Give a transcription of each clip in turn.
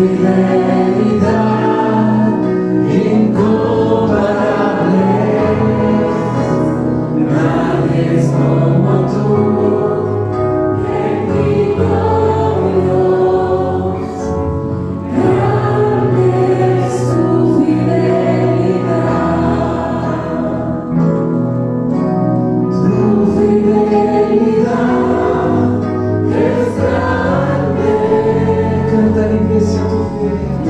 fidelidad incomparable. Nadie es como tú, bendito Dios. Grande es tu fidelidad. Tu fidelidad es grande. Canta la iglesia tu fidelidad.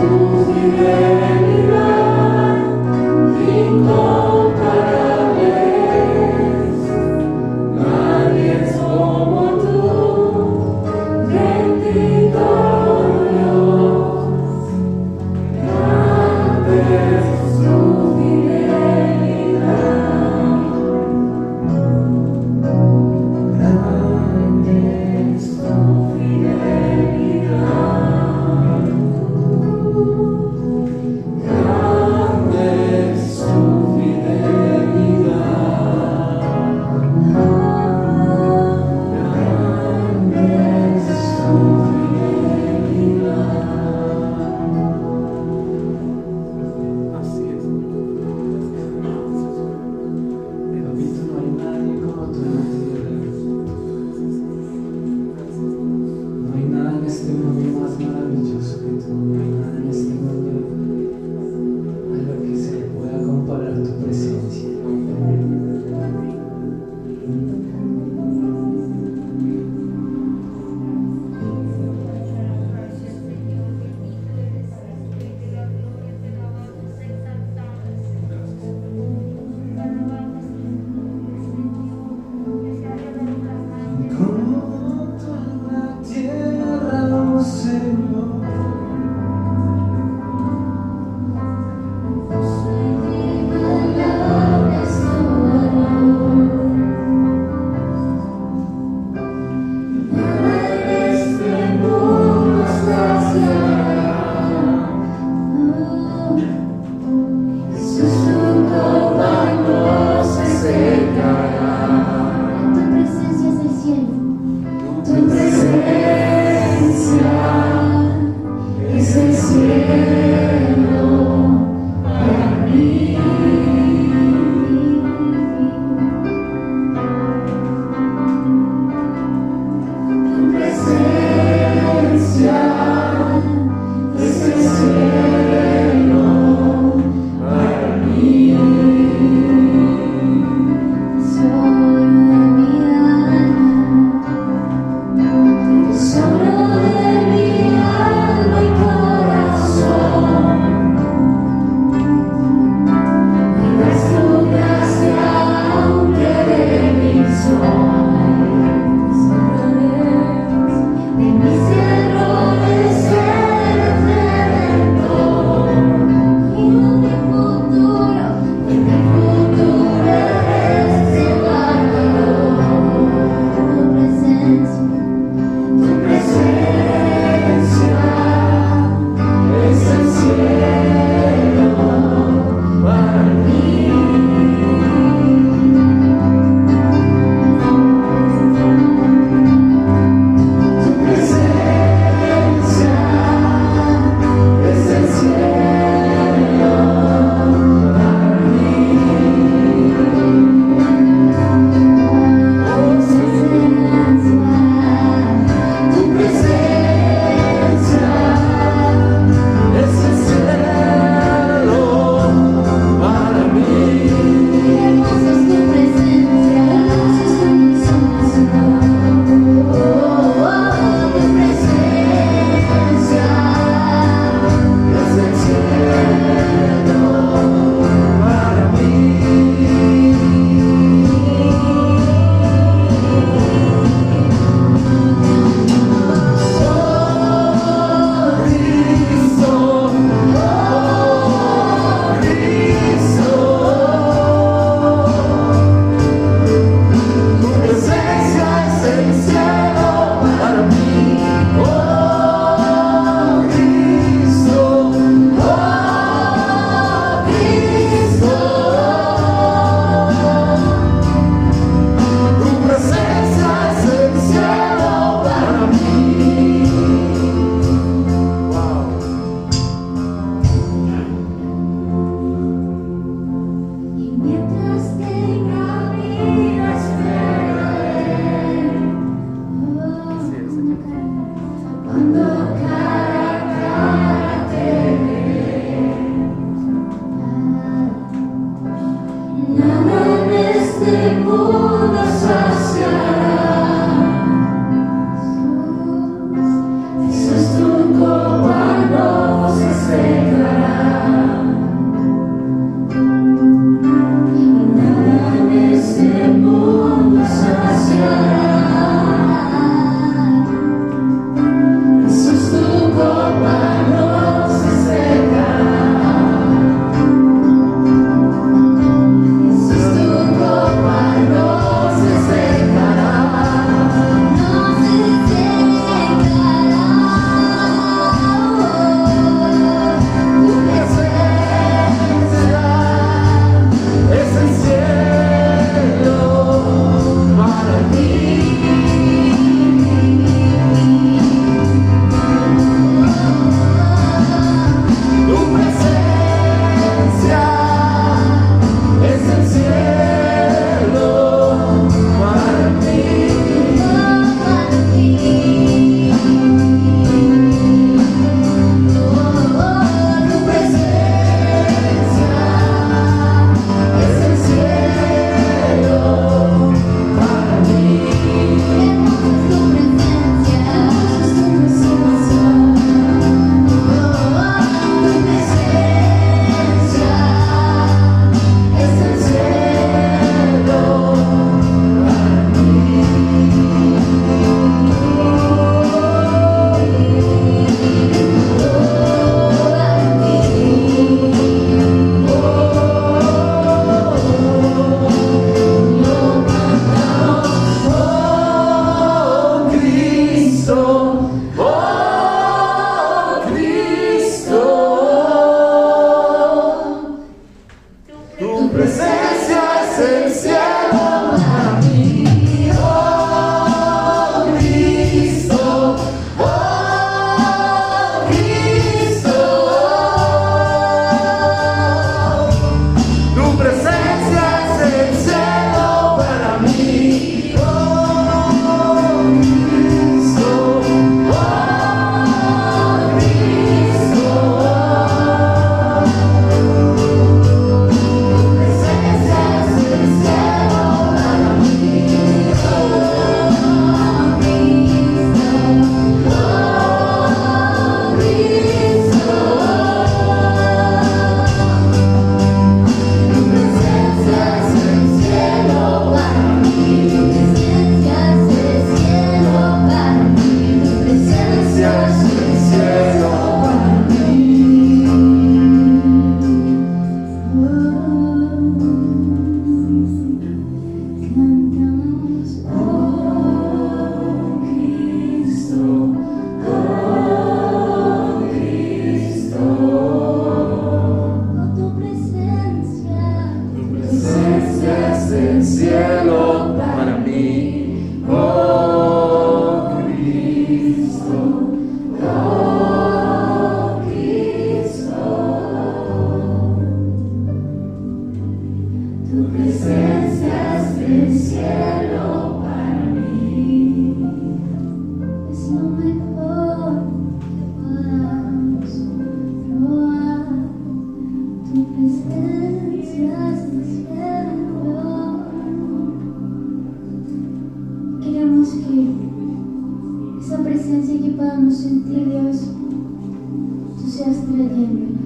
seas trayéndola.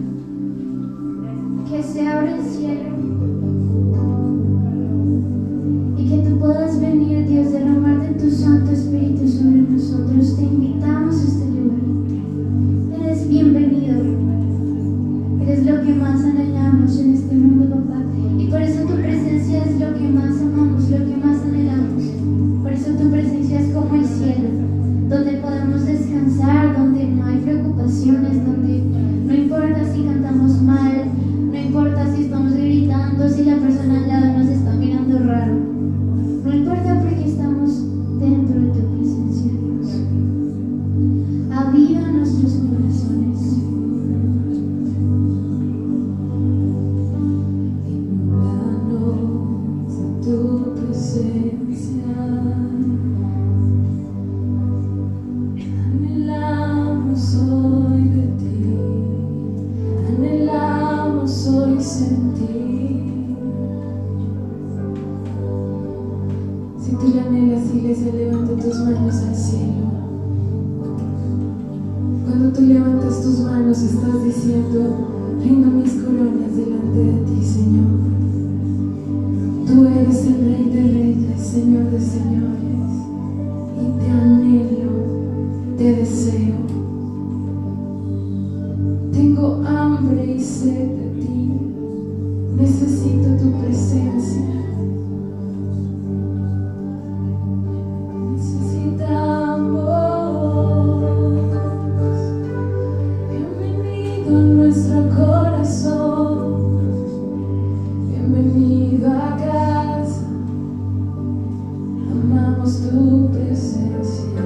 Que se abra el cielo y que tú puedas venir, Dios, derramar de tu Santo Espíritu sobre nosotros. Te invitamos a este lugar. Eres bienvenido. Eres lo que más anhelamos en este mundo, papá. Y por eso tu presencia es lo que más amamos, lo que más anhelamos. Por eso tu presencia es como el cielo, donde podemos descansar, donde no hay preocupaciones, donde no importa si cantamos mal, no importa si estamos gritando, si la persona al lado nos está mirando raro. No importa porque estamos dentro de tu presencia, Dios. Aviva nuestros corazones. Tu presencia, anhelamos hoy de ti, anhelamos hoy sentir. Si tú la anhelas, iglesia, levanta tus manos al cielo. Cuando tú levantas tus manos, estás diciendo: rindo mis coronas delante de ti, Señor. Tú eres el Rey de Reyes, Señor de Señores, y te anhelo, te deseo. Tengo hambre y sed de ti, necesito tu presencia. Necesitamos. Bienvenido a nuestro corazón. Bienvenido a casa, amamos tu presencia.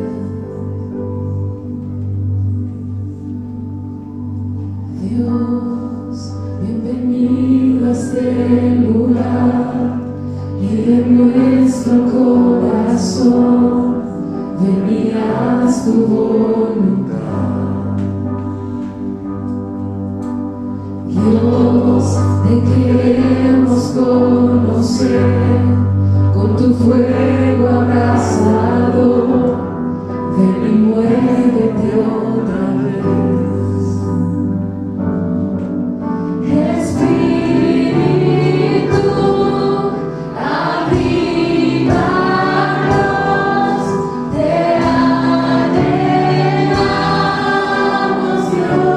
Dios, bienvenido a este lugar y en nuestro corazón ven y haz tu voluntad. Dios, te queremos conocer con tu fuego abrasador. Ven y muévete otra vez. Espíritu, avívanos, te anhelamos, Dios.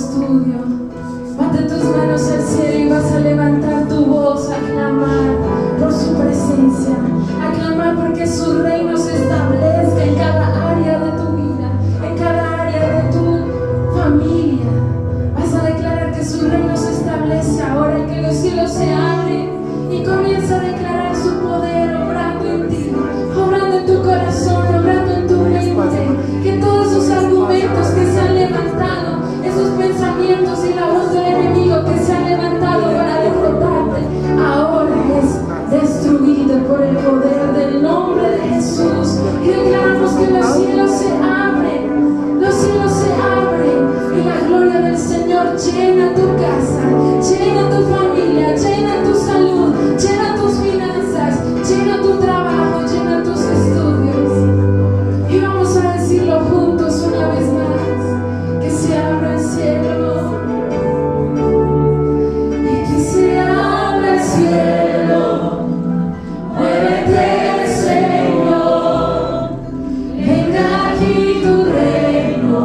estudio. Bate tus manos al cielo y vas a levantar tu voz a clamar por su presencia, a clamar porque su reino se establezca en cada área de tu vida, en cada área de tu familia. Vas a declarar que su reino se establece ahora y que los cielos se abren y comienza a declarar su poder obrando en ti, obrando en tu corazón, obrando en tu mente, que todos esos argumentos que se han levantado, esos pensamientos y la voz del enemigo que se ha levantado para derrotarte, ahora es destruido por el poder del nombre de Jesús. Y declaramos que los cielos se abren, los cielos se abren y la gloria del Señor llena tu casa, llena tu familia, llena tu salud, llena tus finanzas, llena tu trabajo, llena tus estudios. Y vamos a decirlo juntos una vez más, que se abra el cielo. Cielo, muévete, Señor, venga aquí tu reino,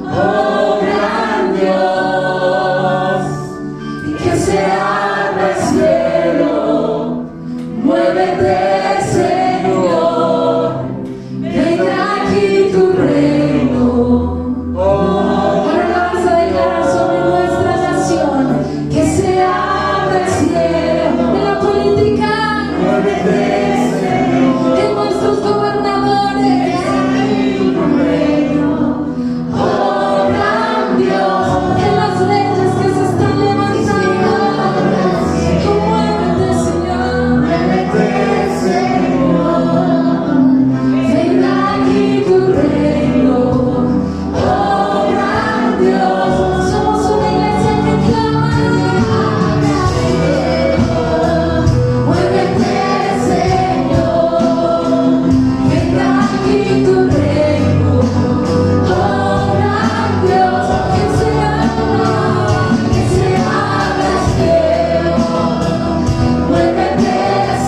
oh gran Dios, y que se abra el cielo, muévete, Señor, venga aquí tu reino. Ahora lo vas a declarar sobre nuestra nación, que se abra el cielo, en la política, en nuestros gobernadores, oh gran Dios, en las leyes que se están levantando, muévete, Señor, venga aquí tu reino, oh gran Dios. Somos una iglesia que clama. Muévete, Señor, venga aquí tu reino, oh gran Dios, que se abra el cielo. Muévete,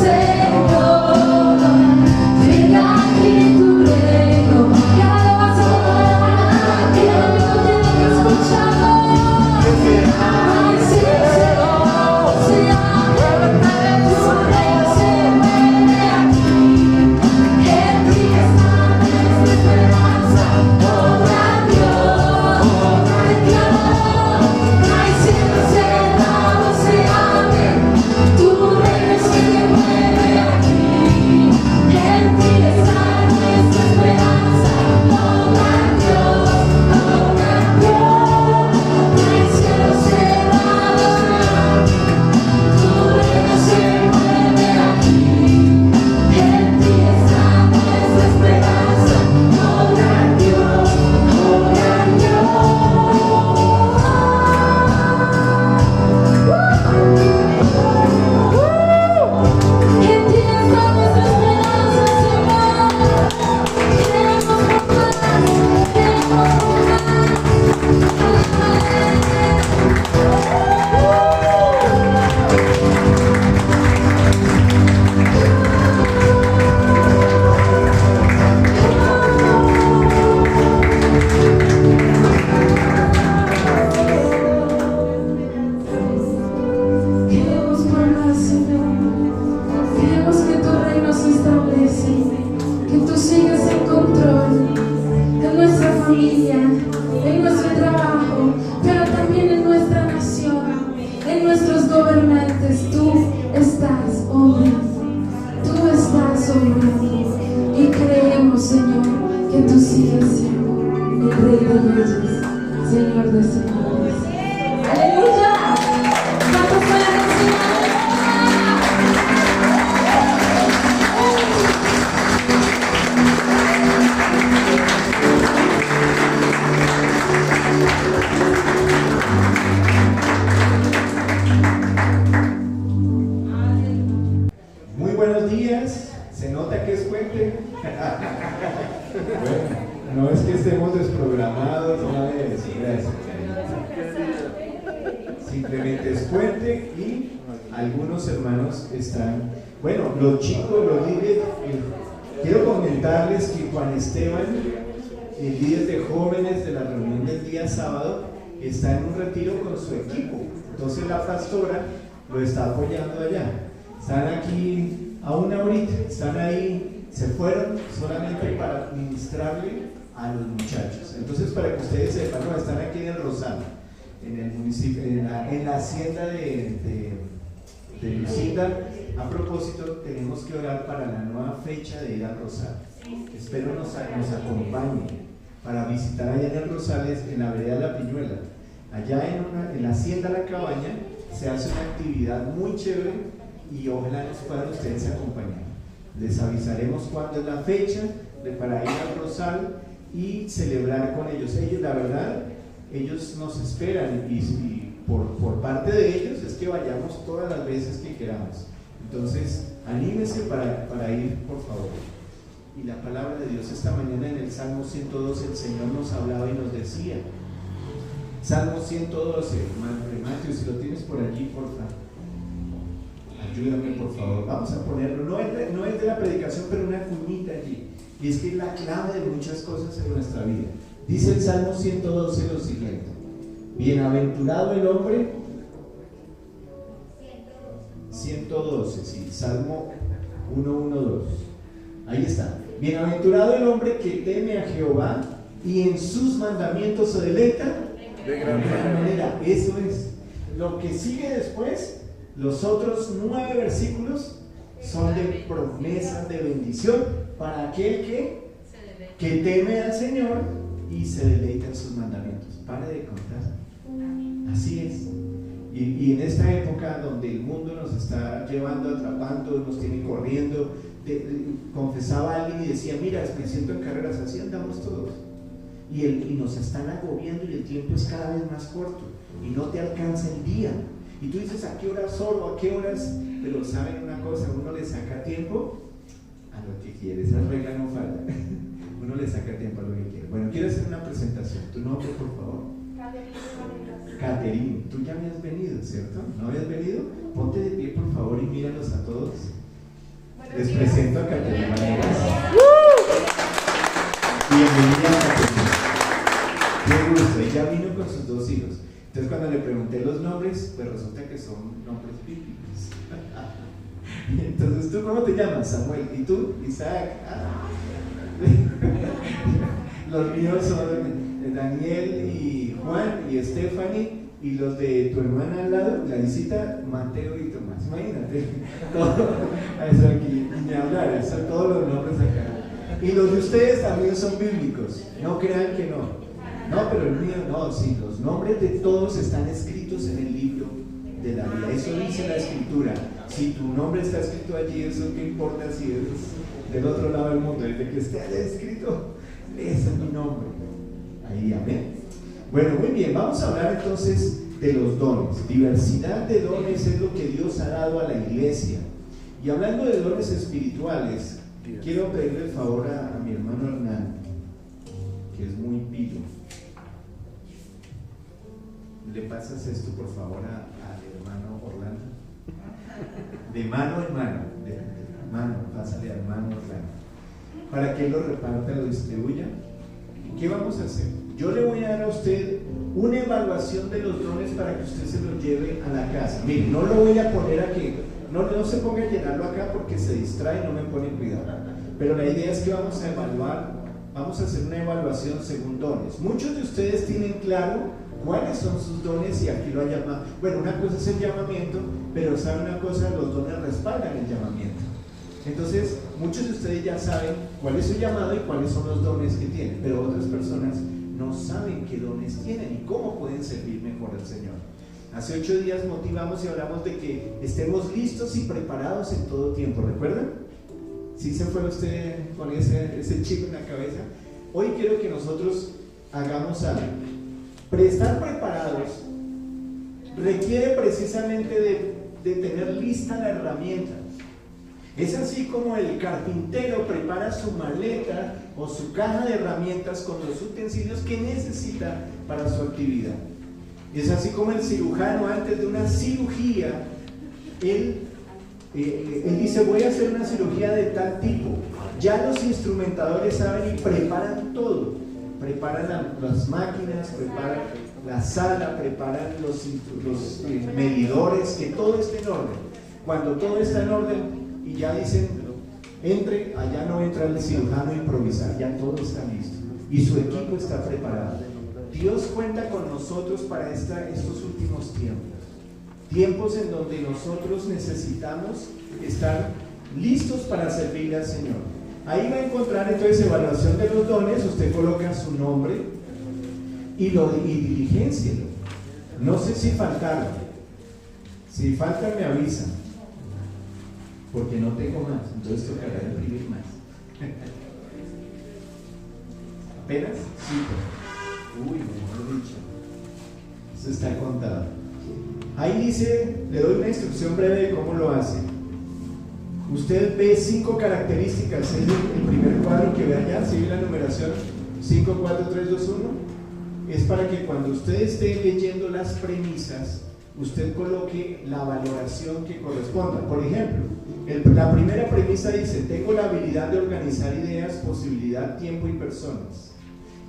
Señor, venga aquí tu reino. Y ahora lo vas a tomar, y el enemigo tiene que escucharlo. Ay, sí, Señor, se abre. Tu reino se mueve aquí, en ti está nuestra esperanza, oh gran Dios, no hay cielo cerrado, se abre, tu reino se mueve aquí, en ti está nuestra esperanza, oh gran Dios, no hay cielo cerrado, tu reino se mueve aquí, en ti está nuestra esperanza, oh gran Dios, oh gran Dios. En ti está nuestra esperanza, Señor. Queremos más, queremos Queremos por más, Señor. Queremos que tu reino se establece, que tú sigas en control de nuestra familia, en nuestro trabajo, pero también en nuestra nación, en nuestros gobernantes. Tú estás obrando, tú estás obrando, y creemos, Señor, que tú sigues siendo el Rey de Reyes, Señor de señores. ¡Aleluya! ¡Vamos con la canción! Muy buenos días, se nota que es puente. Bueno, no es que estemos desprogramados, nada de eso, gracias. Simplemente es puente y algunos hermanos están, bueno, los chicos, los líderes, quiero comentarles que Juan Esteban, el líder de jóvenes de la reunión del día sábado, está en un retiro con su equipo. Entonces la pastora lo está apoyando allá. Están aquí a una horita, están ahí, se fueron solamente para ministrarle a los muchachos. Entonces, para que ustedes sepan, no, están aquí en el Rosal, en el municipio, en la hacienda de Lucinda. A propósito, tenemos que orar para la nueva fecha de ir al Rosal. Espero nos acompañe para visitar allá en el Rosales, en la vereda de la Piñuela. Allá en la hacienda La Cabaña se hace una actividad muy chévere y ojalá nos puedan ustedes acompañar. Les avisaremos cuándo es la fecha para ir al Rosal y celebrar con ellos. Ellos, la verdad, ellos nos esperan y por parte de ellos es que vayamos todas las veces que queramos. Entonces, anímese para ir, por favor. Y la palabra de Dios esta mañana en el Salmo 112, el Señor nos hablaba y nos decía. Salmo 112, Mateo, si lo tienes por allí, por favor. Ayúdame, por favor. Vamos a ponerlo, no es de la predicación, pero una cuñita allí. Y es que es la clave de muchas cosas en nuestra vida. Dice el Salmo 112 lo siguiente: bienaventurado el hombre. 112, sí, Salmo 112. Ahí está. Bienaventurado el hombre que teme a Jehová y en sus mandamientos se deleita de gran manera. Eso es. Lo que sigue después, los otros 9 versículos son de promesas de bendición para aquel que teme al Señor y se deleita en sus mandamientos. Pare de contar. Así es. Y en esta época donde el mundo nos está llevando, atrapando, nos tiene corriendo, confesaba a alguien y decía: mira, me siento en carreras, así andamos todos. Y nos están agobiando y el tiempo es cada vez más corto y no te alcanza el día. Y tú dices: ¿a qué horas oro? ¿A qué horas? Pero ¿saben una cosa? Uno le saca tiempo a lo que quiere. Esa regla no falla. Uno le saca tiempo a lo que quiere. Bueno, quiero hacer una presentación. ¿Tu nombre, por favor? Caterine. Tú ya me has venido, ¿cierto? ¿No habías venido? Ponte de pie, por favor, y míralos a todos. Les presento a Caterine Maneras. Bienvenida, Caterine. Qué gusto. Ella vino con sus 2 hijos. Entonces, cuando le pregunté los nombres, pues resulta que son nombres bíblicos. Entonces, ¿tú cómo te llamas? Samuel. ¿Y tú? Isaac. Los míos son Daniel y Juan y Stephanie, y los de tu hermana al lado, la visita, Mateo y Tomás. Imagínate, todo eso aquí, ni hablar, son todos los nombres acá. Y los de ustedes también son bíblicos, no crean que no. No, pero el mío no, sí, los nombres de todos están escritos en el libro de la vida. Eso dice la Escritura. Si tu nombre está escrito allí, eso qué importa si es del otro lado del mundo, desde que esté allá escrito, ese es mi nombre. Ahí, amén. Bueno, muy bien, vamos a hablar entonces de los dones. Diversidad de dones es lo que Dios ha dado a la iglesia. Y hablando de dones espirituales, quiero pedirle el favor a mi hermano Hernán, que es muy pilo. ¿Le pasas esto, por favor, al hermano Orlando? De mano en mano, de mano, pásale al hermano Orlando, para que él lo reparta, lo distribuya. ¿Qué vamos a hacer? Yo le voy a dar a usted una evaluación de los dones para que usted se los lleve a la casa. Mire, no lo voy a poner aquí, no se ponga a llenarlo acá porque se distrae y no me pone cuidado. Pero la idea es que vamos a evaluar, vamos a hacer una evaluación según dones. Muchos de ustedes tienen claro cuáles son sus dones y aquí lo ha llamado. Bueno, una cosa es el llamamiento, pero sabe una cosa, los dones respaldan el llamamiento. Entonces, muchos de ustedes ya saben cuál es su llamado y cuáles son los dones que tienen, pero otras personas no saben qué dones tienen y cómo pueden servir mejor al Señor. Hace 8 días motivamos y hablamos de que estemos listos y preparados en todo tiempo, ¿recuerdan? ¿Sí se fue usted con ese chip en la cabeza? Hoy quiero que nosotros hagamos algo. Pero estar preparados requiere precisamente de tener lista la herramienta. Es así como el carpintero prepara su maleta o su caja de herramientas con los utensilios que necesita para su actividad. Es así como el cirujano, antes de una cirugía, él dice: voy a hacer una cirugía de tal tipo. Ya los instrumentadores saben y preparan todo. preparan las máquinas, preparan la sala, preparan los medidores, que todo esté en orden. Cuando todo está en orden y ya dicen, entre, allá no entra el cirujano a improvisar, ya todo está listo y su equipo está preparado. Dios cuenta con nosotros para estos últimos tiempos en donde nosotros necesitamos estar listos para servirle al Señor. Ahí va a encontrar entonces evaluación de los dones. Usted coloca su nombre y diligéncielo. No sé si faltaron. Si faltan me avisan, porque no tengo más, entonces tocará imprimir más. ¿Apenas? Sí. Uy, mejor dicho, eso está contado. Ahí dice, le doy una instrucción breve de cómo lo hace. Usted ve 5 características, es el primer cuadro que ve allá, sigue la numeración 5, 4, 3, 2, 1. Es para que cuando usted esté leyendo las premisas, usted coloque la valoración que corresponda. Por ejemplo, la primera premisa dice: tengo la habilidad de organizar ideas, posibilidad, tiempo y personas.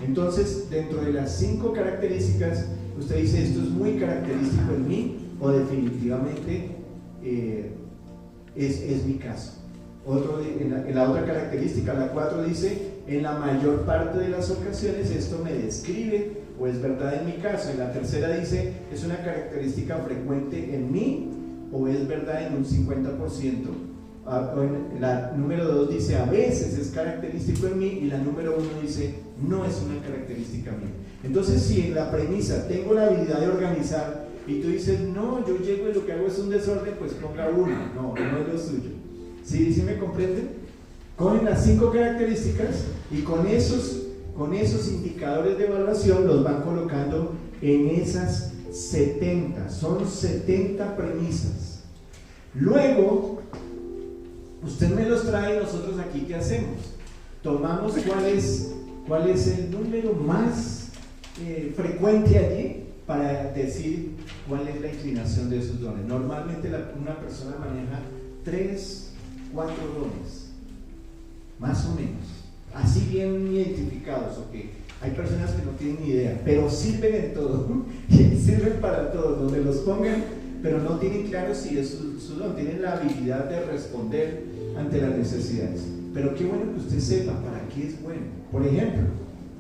Entonces, dentro de las 5 características, usted dice: esto es muy característico en mí, o definitivamente es mi caso. En la otra característica, la 4, dice: en la mayor parte de las ocasiones esto me describe o es verdad en mi caso. En la tercera dice: es una característica frecuente en mí o es verdad en un 50%. La número 2 dice: a veces es característico en mí, y la número 1 dice: no es una característica mía. Entonces, si en la premisa tengo la habilidad de organizar y tú dices: no, yo llego y lo que hago es un desorden, pues ponga 1. No es lo suyo. ¿Sí me comprenden? Cogen las 5 características y con esos indicadores de evaluación los van colocando en esas 70. Son 70 premisas. Luego usted me los trae y nosotros aquí ¿qué hacemos? Tomamos cuál es el número más frecuente allí para decir cuál es la inclinación de esos dones. Normalmente una persona maneja 3, 4 dones, más o menos, así bien identificados. Hay personas que no tienen ni idea, pero sirven en todo, sirven para todo, donde los pongan, pero no tienen claro si es su don. Tienen la habilidad de responder ante las necesidades, pero qué bueno que usted sepa para qué es bueno. Por ejemplo,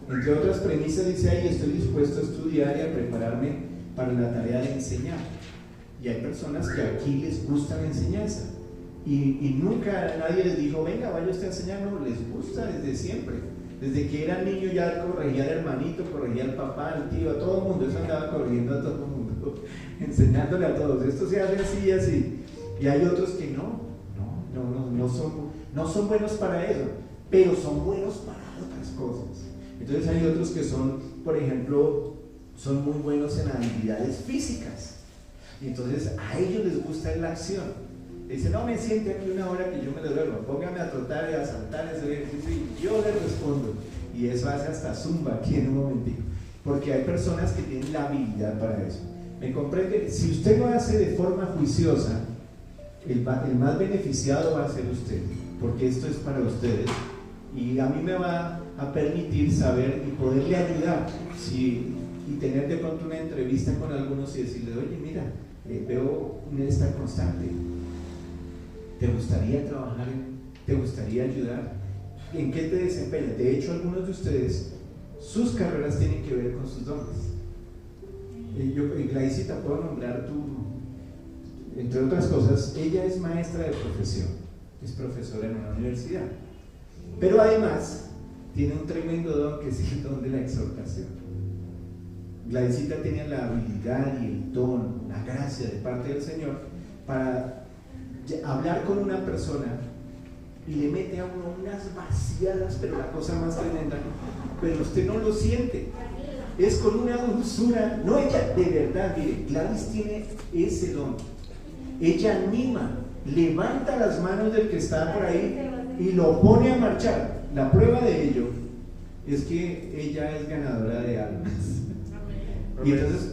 entre otras premisas dice ahí: estoy dispuesto a estudiar y a prepararme para la tarea de enseñar. Y hay personas que aquí les gusta la enseñanza y nunca nadie les dijo: venga, vaya usted a enseñar. No, les gusta desde siempre. Desde que era niño ya corregía al hermanito, corregía al papá, al tío, a todo el mundo. Eso andaba corrigiendo a todo el mundo, enseñándole a todos: esto se hace así y así. Y hay otros que no son buenos para eso, pero son buenos para otras cosas. Entonces hay otros que son, por ejemplo, son muy buenos en habilidades físicas, y entonces a ellos les gusta la acción. Dicen: no me siente aquí una hora que yo me lo duermo, póngame a trotar y a saltar ese ejercicio y yo les respondo. Y eso hace hasta zumba aquí en un momentito, porque hay personas que tienen la habilidad para eso. ¿Me comprende? Si usted lo hace de forma juiciosa, el más beneficiado va a ser usted, porque esto es para ustedes, y a mí me va a permitir saber y poderle ayudar, y tener de pronto una entrevista con algunos y decirle: oye, mira, veo esta constante, ¿te gustaría trabajar te gustaría ayudar? ¿En qué te desempeñas? De hecho, algunos de ustedes, sus carreras tienen que ver con sus dones. Gladysita, puedo nombrar entre otras cosas, ella es maestra de profesión, es profesora en una universidad, pero además tiene un tremendo don, que es el don de la exhortación. Gladysita tiene la habilidad y el don, la gracia de parte del Señor para hablar con una persona y le mete a uno unas vaciadas, pero la cosa más tremenda, pero usted no lo siente, es con una dulzura. No, ella de verdad, mire, Gladys tiene ese don. Ella anima, levanta las manos del que está por ahí y lo pone a marchar. La prueba de ello es que ella es ganadora de almas. Y entonces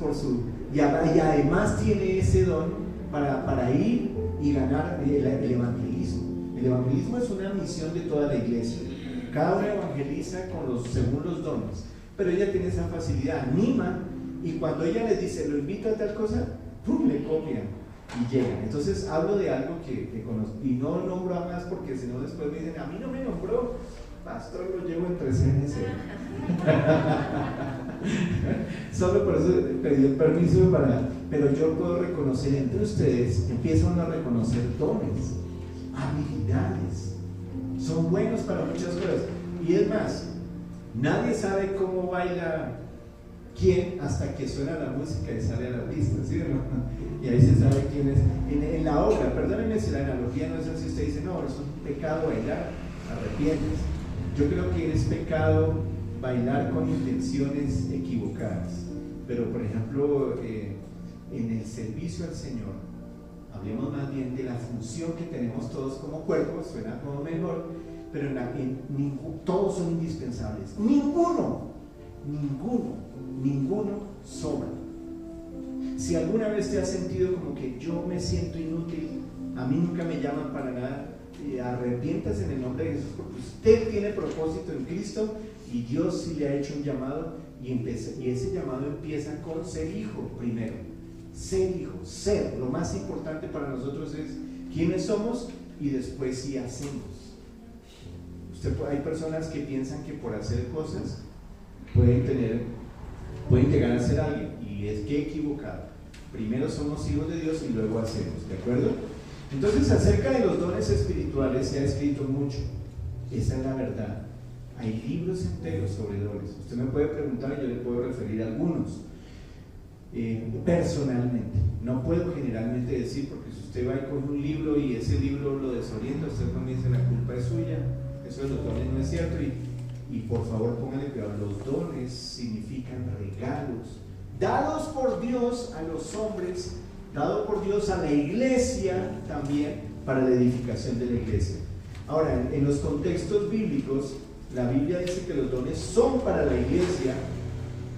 y además tiene ese don para ir y ganar el evangelismo. El evangelismo es una misión de toda la iglesia. Cada uno evangeliza según los dones, pero ella tiene esa facilidad, anima, y cuando ella les dice, lo invito a tal cosa, ¡pum!, le copian y llegan. Entonces hablo de algo que conozco, y no nombro a más porque si no después me dicen, a mí no me nombró, pastor, lo llevo entre CNC. Solo por eso pedí el permiso pero yo puedo reconocer entre ustedes, empiezan a reconocer dones, habilidades, son buenos para muchas cosas. Y es más, nadie sabe cómo baila quién hasta que suena la música y sale a la pista, ¿sí o no? Y ahí se sabe quién es. En la obra, perdónenme si la analogía no es así, usted dice, no, es un pecado bailar, arrepientes. Yo creo que es pecado bailar con intenciones equivocadas, pero por ejemplo, en el servicio al Señor, hablemos más bien de la función que tenemos todos como cuerpo, suena como mejor, pero todos son indispensables, ninguno sobra. Si alguna vez te has sentido como que yo me siento inútil, a mí nunca me llaman para nada, arrepientas en el nombre de Jesús, porque usted tiene propósito en Cristo y Dios sí le ha hecho un llamado, y ese llamado empieza con ser hijo primero. Ser hijo, ser, lo más importante para nosotros es quiénes somos y después sí hacemos. Hay personas que piensan que por hacer cosas pueden llegar a ser alguien, y es que equivocado. Primero somos hijos de Dios y luego hacemos, ¿de acuerdo? Entonces, acerca de los dones espirituales se ha escrito mucho, esa es la verdad. Hay libros enteros sobre dones. Usted me puede preguntar y yo le puedo referir a algunos. Personalmente, no puedo generalmente decir, porque si usted va y coge un libro y ese libro lo desorienta, usted no me dice la culpa es suya, eso de los dones no es cierto, y por favor póngale cuidado, los dones significan regalos dados por Dios a los hombres, dados por Dios a la iglesia también, para la edificación de la iglesia. Ahora, en los contextos bíblicos, la Biblia dice que los dones son para la iglesia,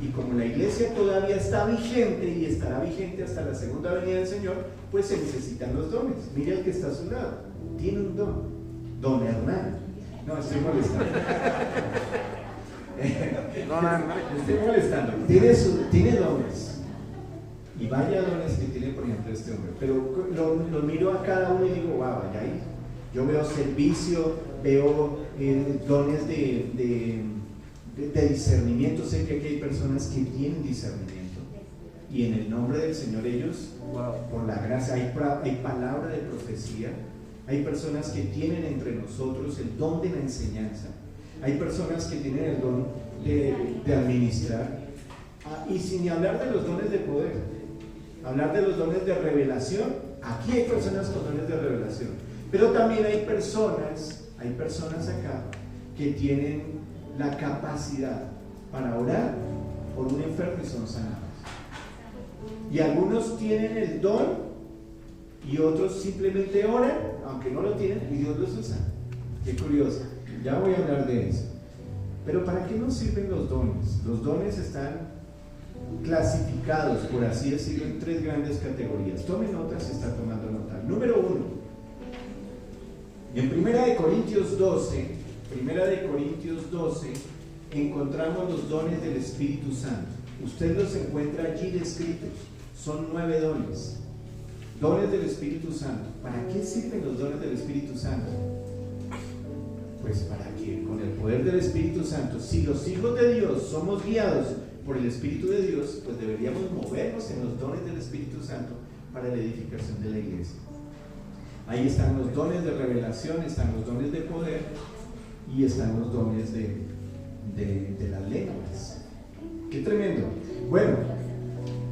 y como la iglesia todavía está vigente y estará vigente hasta la segunda venida del Señor, pues se necesitan los dones. Mire al que está a su lado, tiene un don Hernán. No, estoy molestando. Estoy molestando. Tiene dones. Y vaya dones que tiene, por ejemplo, este hombre. Pero lo miro a cada uno y digo, wow, vaya ahí. Yo veo servicio, veo dones de discernimiento. Sé que aquí hay personas que tienen discernimiento. Y en el nombre del Señor ellos, por la gracia, hay palabra de profecía. Hay personas que tienen entre nosotros el don de la enseñanza. Hay personas que tienen el don de administrar. Y sin hablar de los dones de poder, hablar de los dones de revelación. Aquí hay personas con dones de revelación. Pero también hay personas acá que tienen la capacidad para orar por un enfermo y son sanados. Y algunos tienen el don y otros simplemente oran, aunque no lo tienen, y Dios los usa. Qué curioso, ya voy a hablar de eso. Pero ¿para qué nos sirven los dones? Los dones están clasificados, por así decirlo, en tres grandes categorías. Tomen nota si está tomando nota. Número 1, en 1 Corintios 12, encontramos los dones del Espíritu Santo. Usted los encuentra allí descritos. Son 9 dones. Dones del Espíritu Santo. ¿Para qué sirven los dones del Espíritu Santo? Pues para que con el poder del Espíritu Santo, si los hijos de Dios somos guiados por el Espíritu de Dios, pues deberíamos movernos en los dones del Espíritu Santo para la edificación de la iglesia. Ahí están los dones de revelación, están los dones de poder y están los dones de las lenguas. ¡Qué tremendo! Bueno,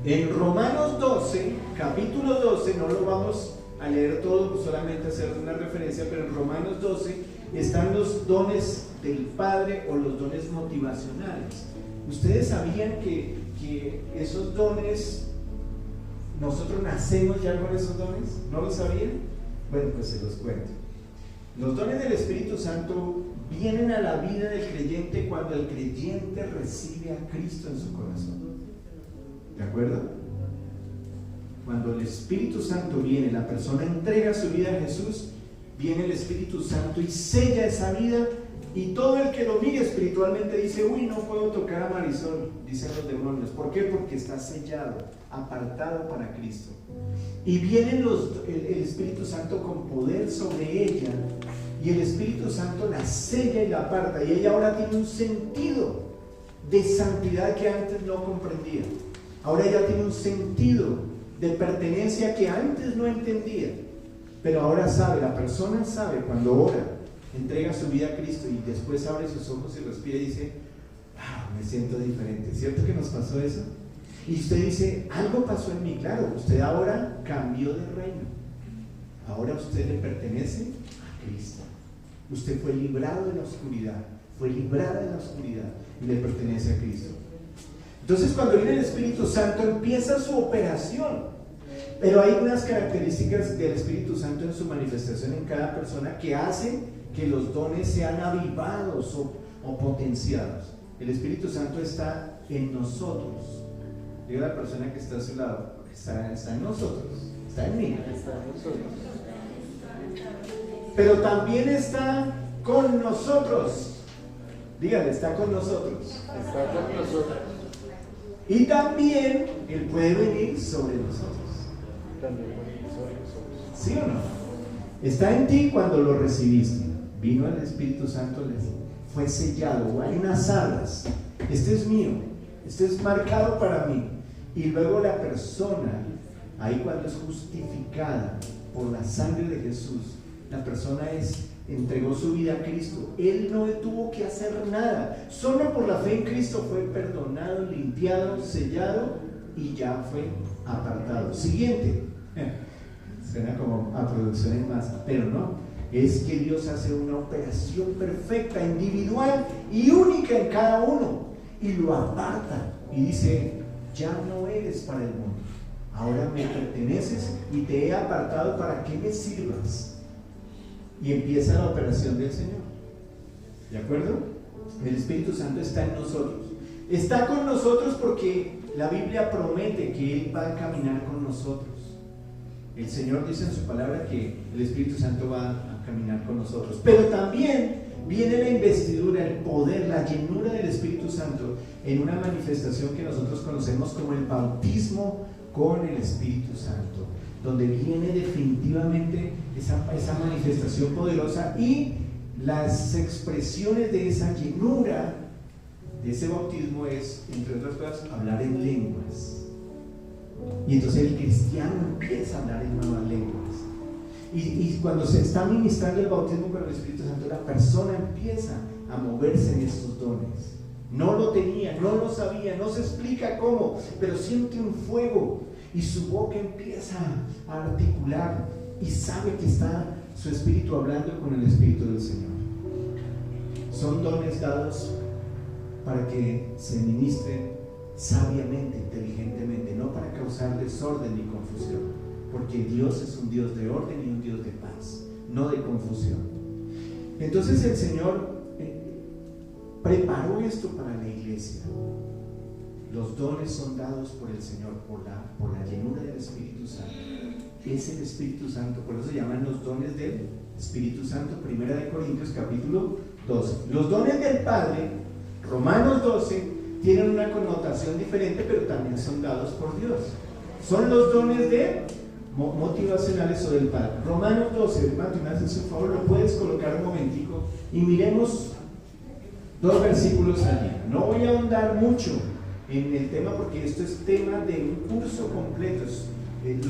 en Romanos 12, capítulo 12, no lo vamos a leer todo, solamente hacer una referencia, pero en Romanos 12 están los dones del Padre o los dones motivacionales. ¿Ustedes sabían que esos dones, nosotros nacemos ya con esos dones? ¿No lo sabían? Bueno, pues se los cuento. Los dones del Espíritu Santo vienen a la vida del creyente cuando el creyente recibe a Cristo en su corazón. ¿De acuerdo? Cuando el Espíritu Santo viene, la persona entrega su vida a Jesús, viene el Espíritu Santo y sella esa vida Y todo el que lo mire espiritualmente dice, uy, no puedo tocar a Marisol, dicen los demonios. ¿Por qué? Porque está sellado, apartado para Cristo. Y viene el Espíritu Santo con poder sobre ella, y el Espíritu Santo la sella y la aparta, y ella ahora tiene un sentido de santidad que antes no comprendía. Ahora ella tiene un sentido de pertenencia que antes no entendía, pero ahora sabe, la persona sabe cuando ora, entrega su vida a Cristo y después abre sus ojos y respira y dice, wow, me siento diferente. ¿Cierto que nos pasó eso? Y usted dice, algo pasó en mí. Claro, usted ahora cambió de reino. Ahora usted le pertenece a Cristo. Usted fue librado de la oscuridad, fue librada de la oscuridad y le pertenece a Cristo. Entonces, cuando viene el Espíritu Santo, empieza su operación. Pero hay unas características del Espíritu Santo en su manifestación en cada persona que hacen que los dones sean avivados o potenciados. El Espíritu Santo está en nosotros. Diga a la persona que está a su lado, está en nosotros, está en mí. Pero también está con nosotros. Dígale, está con nosotros. Está con nosotros. Y también Él puede venir sobre nosotros. También venir sobre nosotros. ¿Sí o no? Está en ti cuando lo recibiste. Vino el Espíritu Santo, fue sellado. Hay unas alas. Este es mío. Este es marcado para mí. Y luego la persona, ahí cuando es justificada por la sangre de Jesús, la persona entregó su vida a Cristo. Él no tuvo que hacer nada. Solo por la fe en Cristo fue perdonado, limpiado, sellado y ya fue apartado. Siguiente. Suena como a producción en masa, pero no. Es que Dios hace una operación perfecta, individual y única en cada uno. Y lo aparta y dice, ya no eres para el mundo. Ahora me perteneces y te he apartado para que me sirvas. Y empieza la operación del Señor. ¿De acuerdo? El Espíritu Santo está en nosotros. Está con nosotros porque la Biblia promete que Él va a caminar con nosotros. El Señor dice en su palabra que el Espíritu Santo va a caminar con nosotros. Pero también viene la investidura, el poder, la llenura del Espíritu Santo en una manifestación que nosotros conocemos como el bautismo con el Espíritu Santo, donde viene definitivamente esa manifestación poderosa y las expresiones de esa llenura de ese bautismo es, entre otras cosas, hablar en lenguas. Y entonces el cristiano empieza a hablar en nuevas lenguas. Y cuando se está ministrando el bautismo con el Espíritu Santo, la persona empieza a moverse en estos dones. No lo tenía, no lo sabía, no se explica cómo, pero siente un fuego y su boca empieza a articular y sabe que está su espíritu hablando con el Espíritu del Señor. Son dones dados para que se ministren sabiamente, inteligentemente, no para causar desorden ni confusión, porque Dios es un Dios de orden y un Dios de paz, no de confusión. Entonces el Señor preparó esto para la iglesia. Los dones son dados por el Señor, por la llenura del Espíritu Santo. Es el Espíritu Santo, por eso se llaman los dones del Espíritu Santo. 1 Corintios capítulo 12. Los dones del Padre, Romanos 12, tienen una connotación diferente, pero también son dados por Dios. Son los dones de motivacionales o del Padre. Romanos 12, Mateo, me haces un favor, lo puedes colocar un momentico y miremos 2 versículos allí. No voy a ahondar mucho en el tema porque esto es tema de un curso completo. El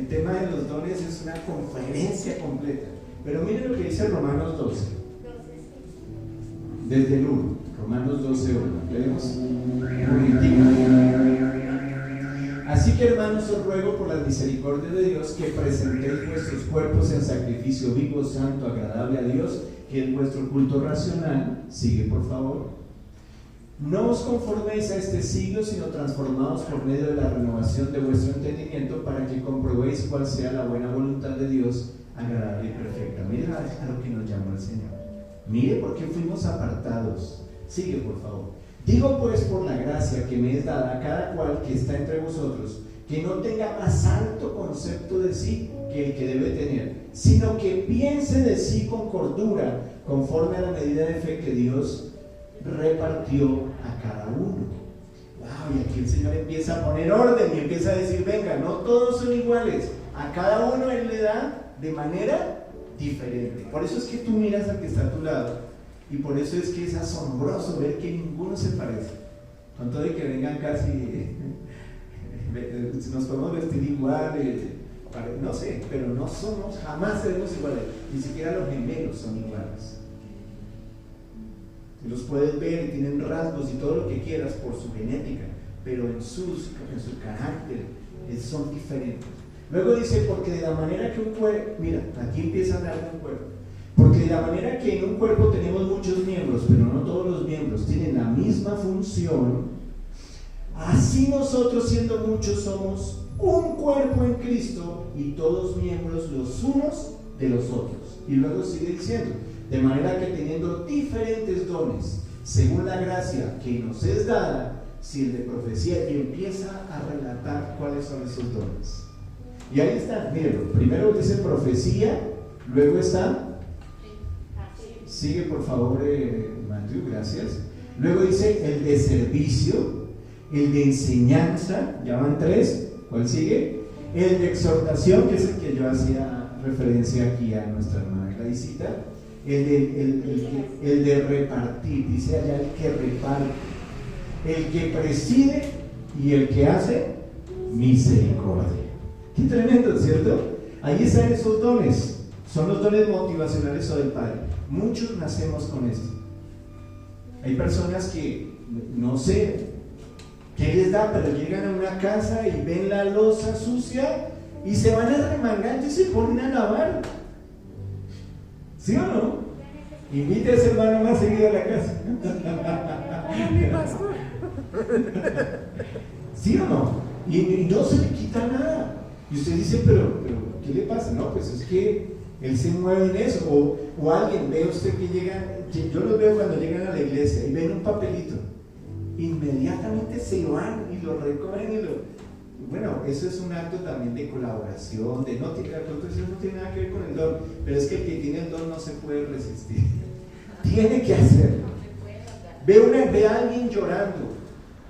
tema de los dones es una conferencia completa. Pero miren lo que dice Romanos 12. Desde el 1, Romanos 12, 1. Leemos un momentito. Así que, hermanos, os ruego por la misericordia de Dios que presentéis vuestros cuerpos en sacrificio vivo, santo, agradable a Dios, que es vuestro culto racional. Sigue, por favor. No os conforméis a este siglo, sino transformaos por medio de la renovación de vuestro entendimiento, para que comprobéis cuál sea la buena voluntad de Dios, agradable y perfecta. Miren a lo que nos llamó el Señor. Mire por qué fuimos apartados. Sigue, por favor. Digo pues por la gracia que me es dada a cada cual que está entre vosotros, que no tenga más alto concepto de sí que el que debe tener, sino que piense de sí con cordura, conforme a la medida de fe que Dios repartió a cada uno. Wow, y aquí el Señor empieza a poner orden y empieza a decir, venga, no todos son iguales, a cada uno Él le da de manera diferente. Por eso es que tú miras al que está a tu lado, y por eso es que es asombroso ver que ninguno se parece, con todo de que vengan casi, nos podemos vestir igual, no sé, pero no somos, jamás seremos iguales, ni siquiera los gemelos son iguales. Los puedes ver y tienen rasgos y todo lo que quieras por su genética, pero en su carácter son diferentes. Luego dice, porque de la manera que un cuerpo, mira, aquí empieza a hablar de un cuerpo, porque de la manera que en un cuerpo tenemos muchos miembros, pero no todos los miembros tienen la misma función, así nosotros siendo muchos somos un cuerpo en Cristo y todos miembros los unos de los otros. Y luego sigue diciendo, de manera que teniendo diferentes dones, según la gracia que nos es dada, si el de profecía, y empieza a relatar cuáles son esos dones. Y ahí está, mírenlo, primero dice profecía, luego está, sigue por favor Matthew, gracias, luego dice el de servicio, el de enseñanza, ya van 3, ¿cuál sigue? El de exhortación, que es el que yo hacía referencia aquí a nuestra hermana Claudicita, el de repartir, dice allá el que reparte, el que preside y el que hace misericordia. Qué tremendo, ¿cierto? Ahí están esos dones, son los dones motivacionales o del Padre. Muchos nacemos con esto. Hay personas que, no sé qué les da, pero llegan a una casa y ven la loza sucia y se van arremangando y se ponen a lavar. ¿Sí o no? Invite a ese hermano más seguido a la casa. ¿Sí o no? Y no se le quita nada. Y usted dice, pero ¿qué le pasa? No, pues es que él se mueve en eso. O alguien, ve usted que llega, yo los veo cuando llegan a la iglesia y ven un papelito, inmediatamente se van y lo recogen y lo... Bueno, eso es un acto también de colaboración, de no tiene, eso no tiene nada que ver con el don, pero es que el que tiene el don no se puede resistir, tiene que hacerlo. Ve a alguien llorando,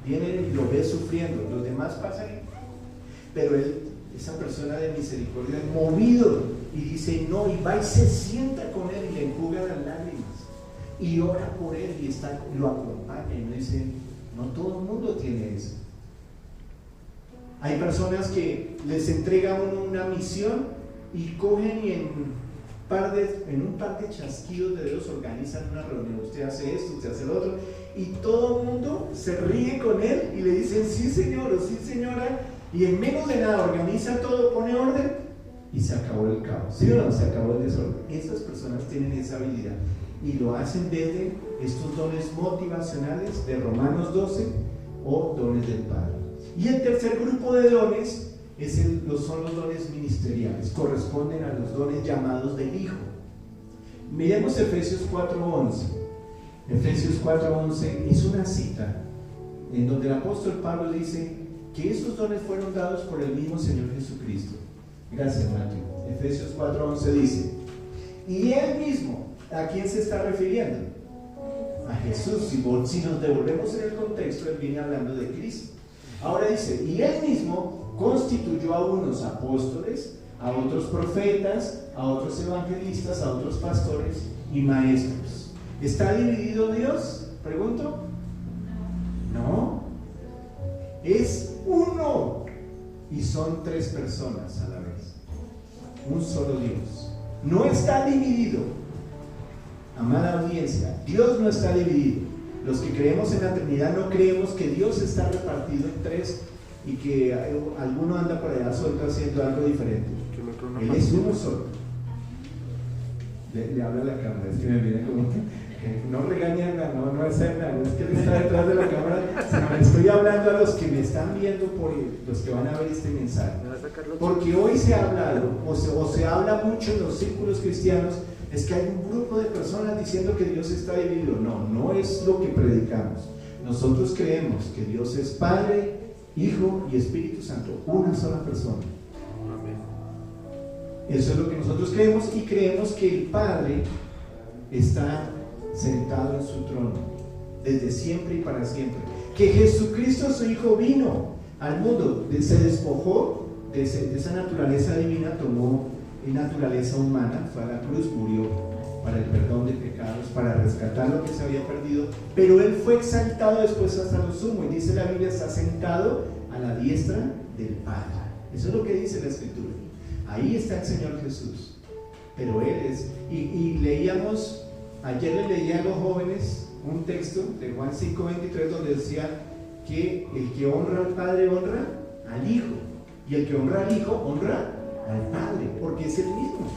viene y lo ve sufriendo, los demás pasan, pero esa persona de misericordia es movido y dice no, y va y se sienta con él y le enjuga las lágrimas y ora por él y lo acompaña y no dice, no todo el mundo tiene eso. Hay personas que les entrega a uno una misión y cogen y en un par de chasquidos de dedos organizan una reunión. Usted hace esto, usted hace lo otro, y todo el mundo se ríe con él y le dicen sí señor o sí señora, y en menos de nada organiza todo, pone orden y se acabó el caos. ¿Sí o no? Se acabó el desorden. Esas personas tienen esa habilidad y lo hacen desde estos dones motivacionales de Romanos 12 o dones del Padre. Y el tercer grupo de dones son los dones ministeriales, corresponden a los dones llamados del Hijo. Miremos Efesios 4:11. Efesios 4:11 es una cita en donde el apóstol Pablo dice que esos dones fueron dados por el mismo Señor Jesucristo. Gracias, Matthew. Efesios 4:11 dice, y Él mismo, ¿a quién se está refiriendo? A Jesús. Si nos devolvemos en el contexto, Él viene hablando de Cristo. Ahora dice, y Él mismo constituyó a unos apóstoles, a otros profetas, a otros evangelistas, a otros pastores y maestros. ¿Está dividido Dios? Pregunto. No. Es uno. Y son 3 personas a la vez. Un solo Dios. No está dividido. Amada audiencia, Dios no está dividido. Los que creemos en la Trinidad no creemos que Dios está repartido en 3 y que alguno anda por allá suelto haciendo algo diferente. Él es uno solo. Le habla a la cámara, es que me viene como no regañan, no es nada, es que él está detrás de la cámara, sino estoy hablando a los que me están viendo, por los que van a ver este mensaje. Porque hoy se ha hablado, o se habla mucho en los círculos cristianos, es que hay un grupo de personas diciendo que Dios está dividido. No es lo que predicamos. Nosotros creemos que Dios es Padre, Hijo y Espíritu Santo, una sola persona. Eso es lo que nosotros creemos, y creemos que el Padre está sentado en su trono, desde siempre y para siempre. Que Jesucristo, su Hijo, vino al mundo, se despojó de esa naturaleza divina, tomó naturaleza humana, fue a la cruz, murió para el perdón de pecados, para rescatar lo que se había perdido, pero Él fue exaltado después hasta lo sumo, y dice la Biblia, está sentado a la diestra del Padre. Eso es lo que dice la Escritura. Ahí está el Señor Jesús, pero Él es, y leíamos, ayer le leía a los jóvenes un texto de Juan 5:23 donde decía que el que honra al Padre honra al Hijo, y el que honra al Hijo honra al Padre, porque es el mismo.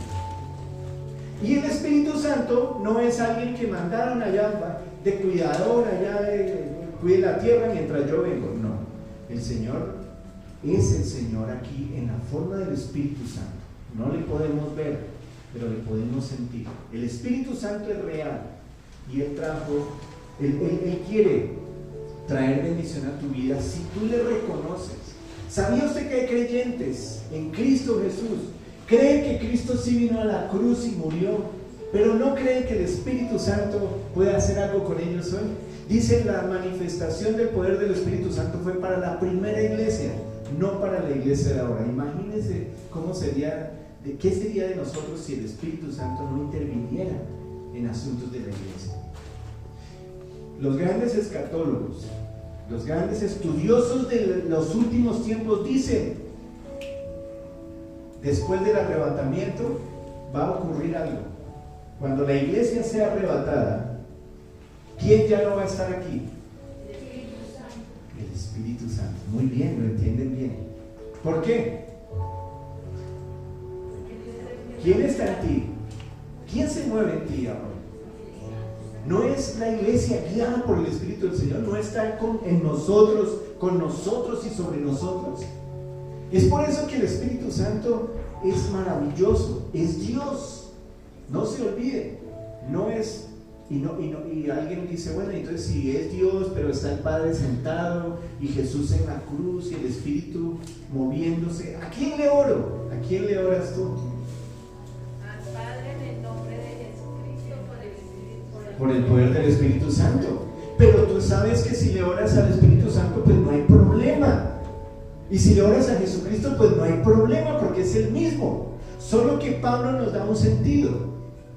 Y el Espíritu Santo no es alguien que mandaron allá de cuidador, allá cuide la tierra mientras yo vengo. No, el Señor es el Señor aquí en la forma del Espíritu Santo. No le podemos ver, pero le podemos sentir. El Espíritu Santo es real, y Él quiere traer bendición a tu vida si tú le reconoces. ¿Sabía usted que hay creyentes en Cristo Jesús? Creen que Cristo sí vino a la cruz y murió, pero no creen que el Espíritu Santo puede hacer algo con ellos hoy. Dicen, la manifestación del poder del Espíritu Santo fue para la primera iglesia, no para la iglesia de ahora. Imagínense cómo sería, qué sería de nosotros si el Espíritu Santo no interviniera en asuntos de la iglesia. Los grandes escatólogos, los grandes estudiosos de los últimos tiempos dicen, después del arrebatamiento va a ocurrir algo. Cuando la iglesia sea arrebatada, ¿quién ya no va a estar aquí? El Espíritu Santo. Muy bien, lo entienden bien. ¿Por qué? ¿Quién está en ti? ¿Quién se mueve en ti ahora? No es la iglesia guiada por el Espíritu del Señor, no está en nosotros, con nosotros y sobre nosotros. Es por eso que el Espíritu Santo es maravilloso, es Dios. No se olvide, no es, y alguien dice, bueno, entonces si es Dios, pero está el Padre sentado y Jesús en la cruz y el Espíritu moviéndose, ¿a quién le oro? ¿A quién le oras tú? Al Padre en el nombre de Jesucristo por el poder del Espíritu Santo. Pero tú sabes que si le oras al Espíritu Santo, pues no hay problema. Y si le oras a Jesucristo, pues no hay problema, porque es el mismo. Solo que Pablo nos da un sentido.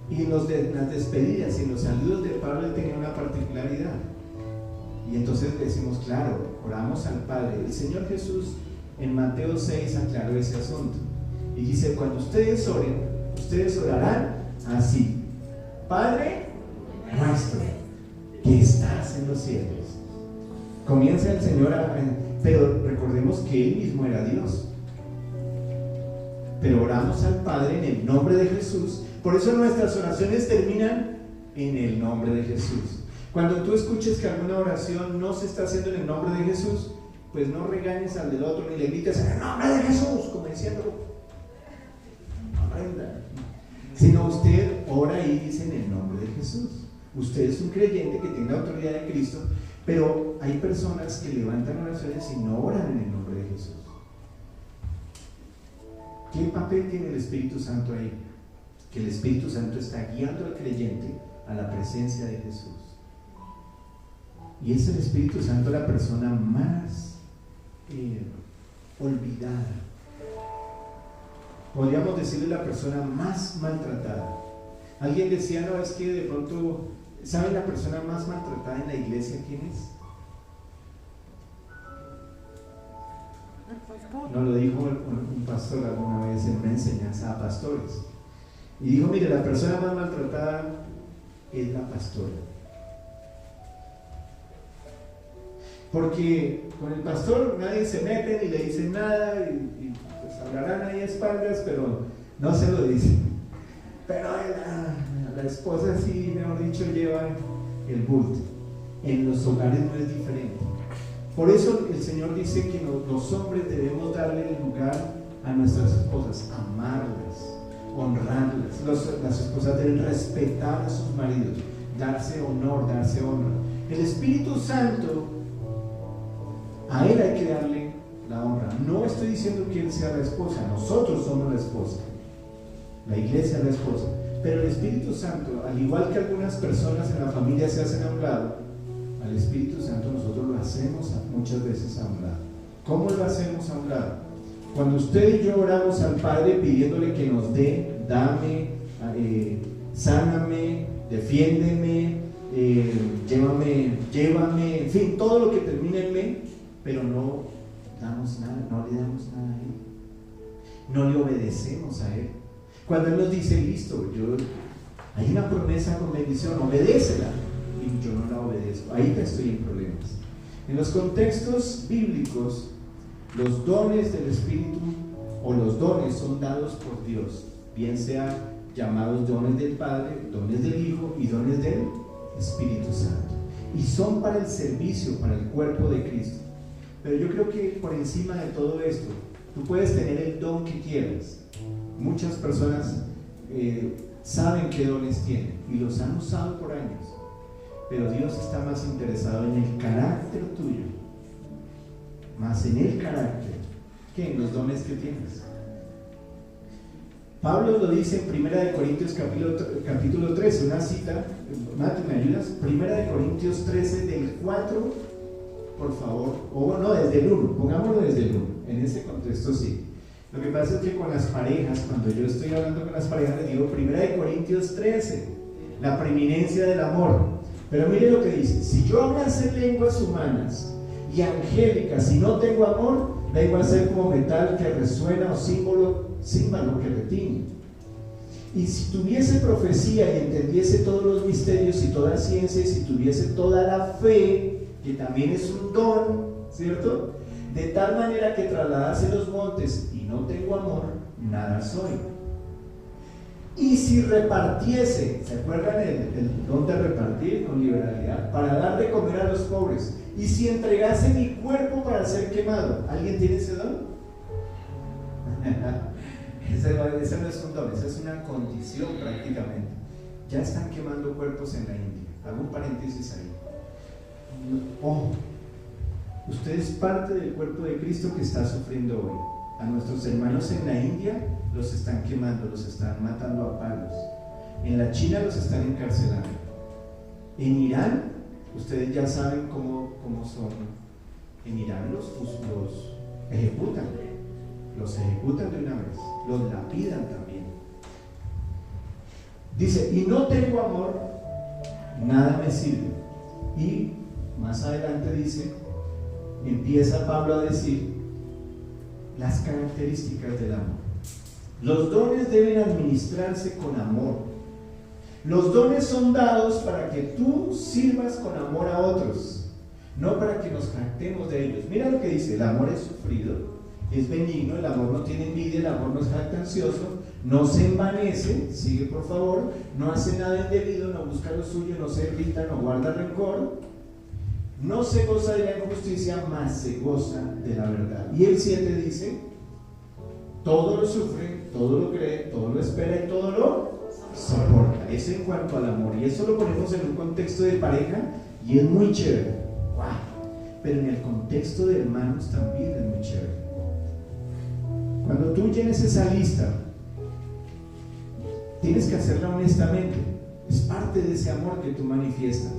Y en las despedidas y en los saludos de Pablo, él tenía una particularidad. Y entonces decimos, claro, oramos al Padre. El Señor Jesús en Mateo 6 aclaró ese asunto. Y dice, cuando ustedes oren, ustedes orarán así: Padre nuestro, que estás en los cielos. Comienza el Señor pero recordemos que Él mismo era Dios. Pero oramos al Padre en el nombre de Jesús. Por eso nuestras oraciones terminan en el nombre de Jesús. Cuando tú escuches que alguna oración no se está haciendo en el nombre de Jesús, pues no regañes al del otro ni le grites en el nombre de Jesús, como diciendo, aprenda. Sino usted ora y dice en el nombre de Jesús. Usted es un creyente que tiene la autoridad de Cristo, pero hay personas que levantan oraciones y no oran en el nombre de Jesús. ¿Qué papel tiene el Espíritu Santo ahí? Que el Espíritu Santo está guiando al creyente a la presencia de Jesús. Y es el Espíritu Santo la persona más olvidada. Podríamos decirle la persona más maltratada. Alguien decía, no, es que de pronto, ¿saben la persona más maltratada en la iglesia quién es? Nos lo dijo un pastor alguna vez en una enseñanza a pastores. Y dijo, mire, la persona más maltratada es la pastora. Porque con el pastor nadie se mete ni le dice nada y pues hablarán ahí a espaldas, pero no se lo dicen. Pero la esposa sí, mejor dicho, lleva el bulto. En los hogares no es diferente. Por eso el Señor dice que los hombres debemos darle el lugar a nuestras esposas, amarlas, honrarlas. Las esposas deben respetar a sus maridos, darse honor, darse honra. El Espíritu Santo, a Él hay que darle la honra. No estoy diciendo que Él sea la esposa, nosotros somos la esposa, la iglesia es la esposa, Pero el Espíritu Santo, al igual que algunas personas en la familia se hacen a un lado, al Espíritu Santo nosotros lo hacemos muchas veces a un lado. ¿Cómo lo hacemos a un lado? Cuando usted y yo oramos al Padre pidiéndole que nos dé, dame, sáname, defiéndeme, llévame, en fin, todo lo que termine en me, pero no damos nada, no le damos nada a Él, no le obedecemos a Él. Cuando Él nos dice, listo, hay una promesa con bendición, obedécela, y yo no la obedezco, ahí ya estoy en problemas. En los contextos bíblicos, los dones del Espíritu o los dones son dados por Dios, bien sea llamados dones del Padre, dones del Hijo y dones del Espíritu Santo, y son para el servicio, para el cuerpo de Cristo. Pero yo creo que por encima de todo esto, tú puedes tener el don que quieras. Muchas personas saben qué dones tienen y los han usado por años, pero Dios está más interesado en el carácter tuyo, más en el carácter que en los dones que tienes. Pablo lo dice en 1 Corintios capítulo 13, una cita. Mati, ¿me ayudas? 1 Corintios 13 del 4, por favor, o no, desde el 1, pongámoslo desde el 1, en ese contexto sí. Lo que pasa es que con las parejas, cuando yo estoy hablando con las parejas, les digo 1 Corintios 13, la preeminencia del amor. Pero mire lo que dice: si yo hablase lenguas humanas y angélicas, si no tengo amor, vengo a ser como metal que resuena o címbalo que retiñe. Y si tuviese profecía y entendiese todos los misterios y toda ciencia, y si tuviese toda la fe, que también es un don, ¿cierto? De tal manera que trasladase los montes y no tengo amor, nada soy. Y si repartiese, ¿se acuerdan el don de repartir con liberalidad? Para dar de comer a los pobres. Y si entregase mi cuerpo para ser quemado, ¿alguien tiene ese don? Ese no es un don, esa es una condición prácticamente. Ya están quemando cuerpos en la India. Hago un paréntesis ahí. Ojo, usted es parte del cuerpo de Cristo que está sufriendo hoy. A nuestros hermanos en la India los están quemando, los están matando a palos. En la China los están encarcelando. En Irán, ustedes ya saben cómo son. En Irán los ejecutan. Los ejecutan de una vez, los lapidan también. Dice, y no tengo amor, nada me sirve. Y más adelante dice, empieza Pablo a decir las características del amor. Los dones deben administrarse con amor. Los dones son dados para que tú sirvas con amor a otros, no para que nos jactemos de ellos. Mira lo que dice: el amor es sufrido, es benigno, el amor no tiene envidia, el amor no es jactancioso, no se envanece, sigue por favor, no hace nada indebido, no busca lo suyo, no se irrita, no guarda rencor, no se goza de la injusticia, mas se goza de la verdad. Y el 7 dice: todo lo sufre, todo lo cree, todo lo espera y todo lo soporta. Eso en cuanto al amor, y eso lo ponemos en un contexto de pareja y es muy chévere. ¡Wow! Pero en el contexto de hermanos también es muy chévere. Cuando tú llenes esa lista, tienes que hacerla honestamente. Es parte de ese amor que tú manifiestas.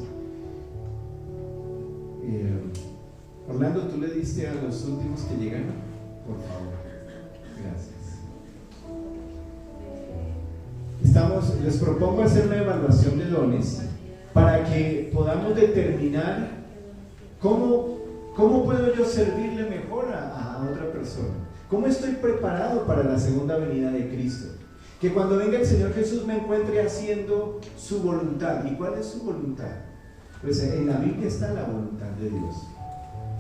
Orlando, ¿tú le diste a los últimos que llegan? Por favor. Gracias. Les propongo hacer una evaluación de dones para que podamos determinar cómo puedo yo servirle mejor a otra persona. ¿Cómo estoy preparado para la segunda venida de Cristo? Que cuando venga el Señor Jesús me encuentre haciendo su voluntad. ¿Y cuál es su voluntad? Pues en la Biblia está la voluntad de Dios.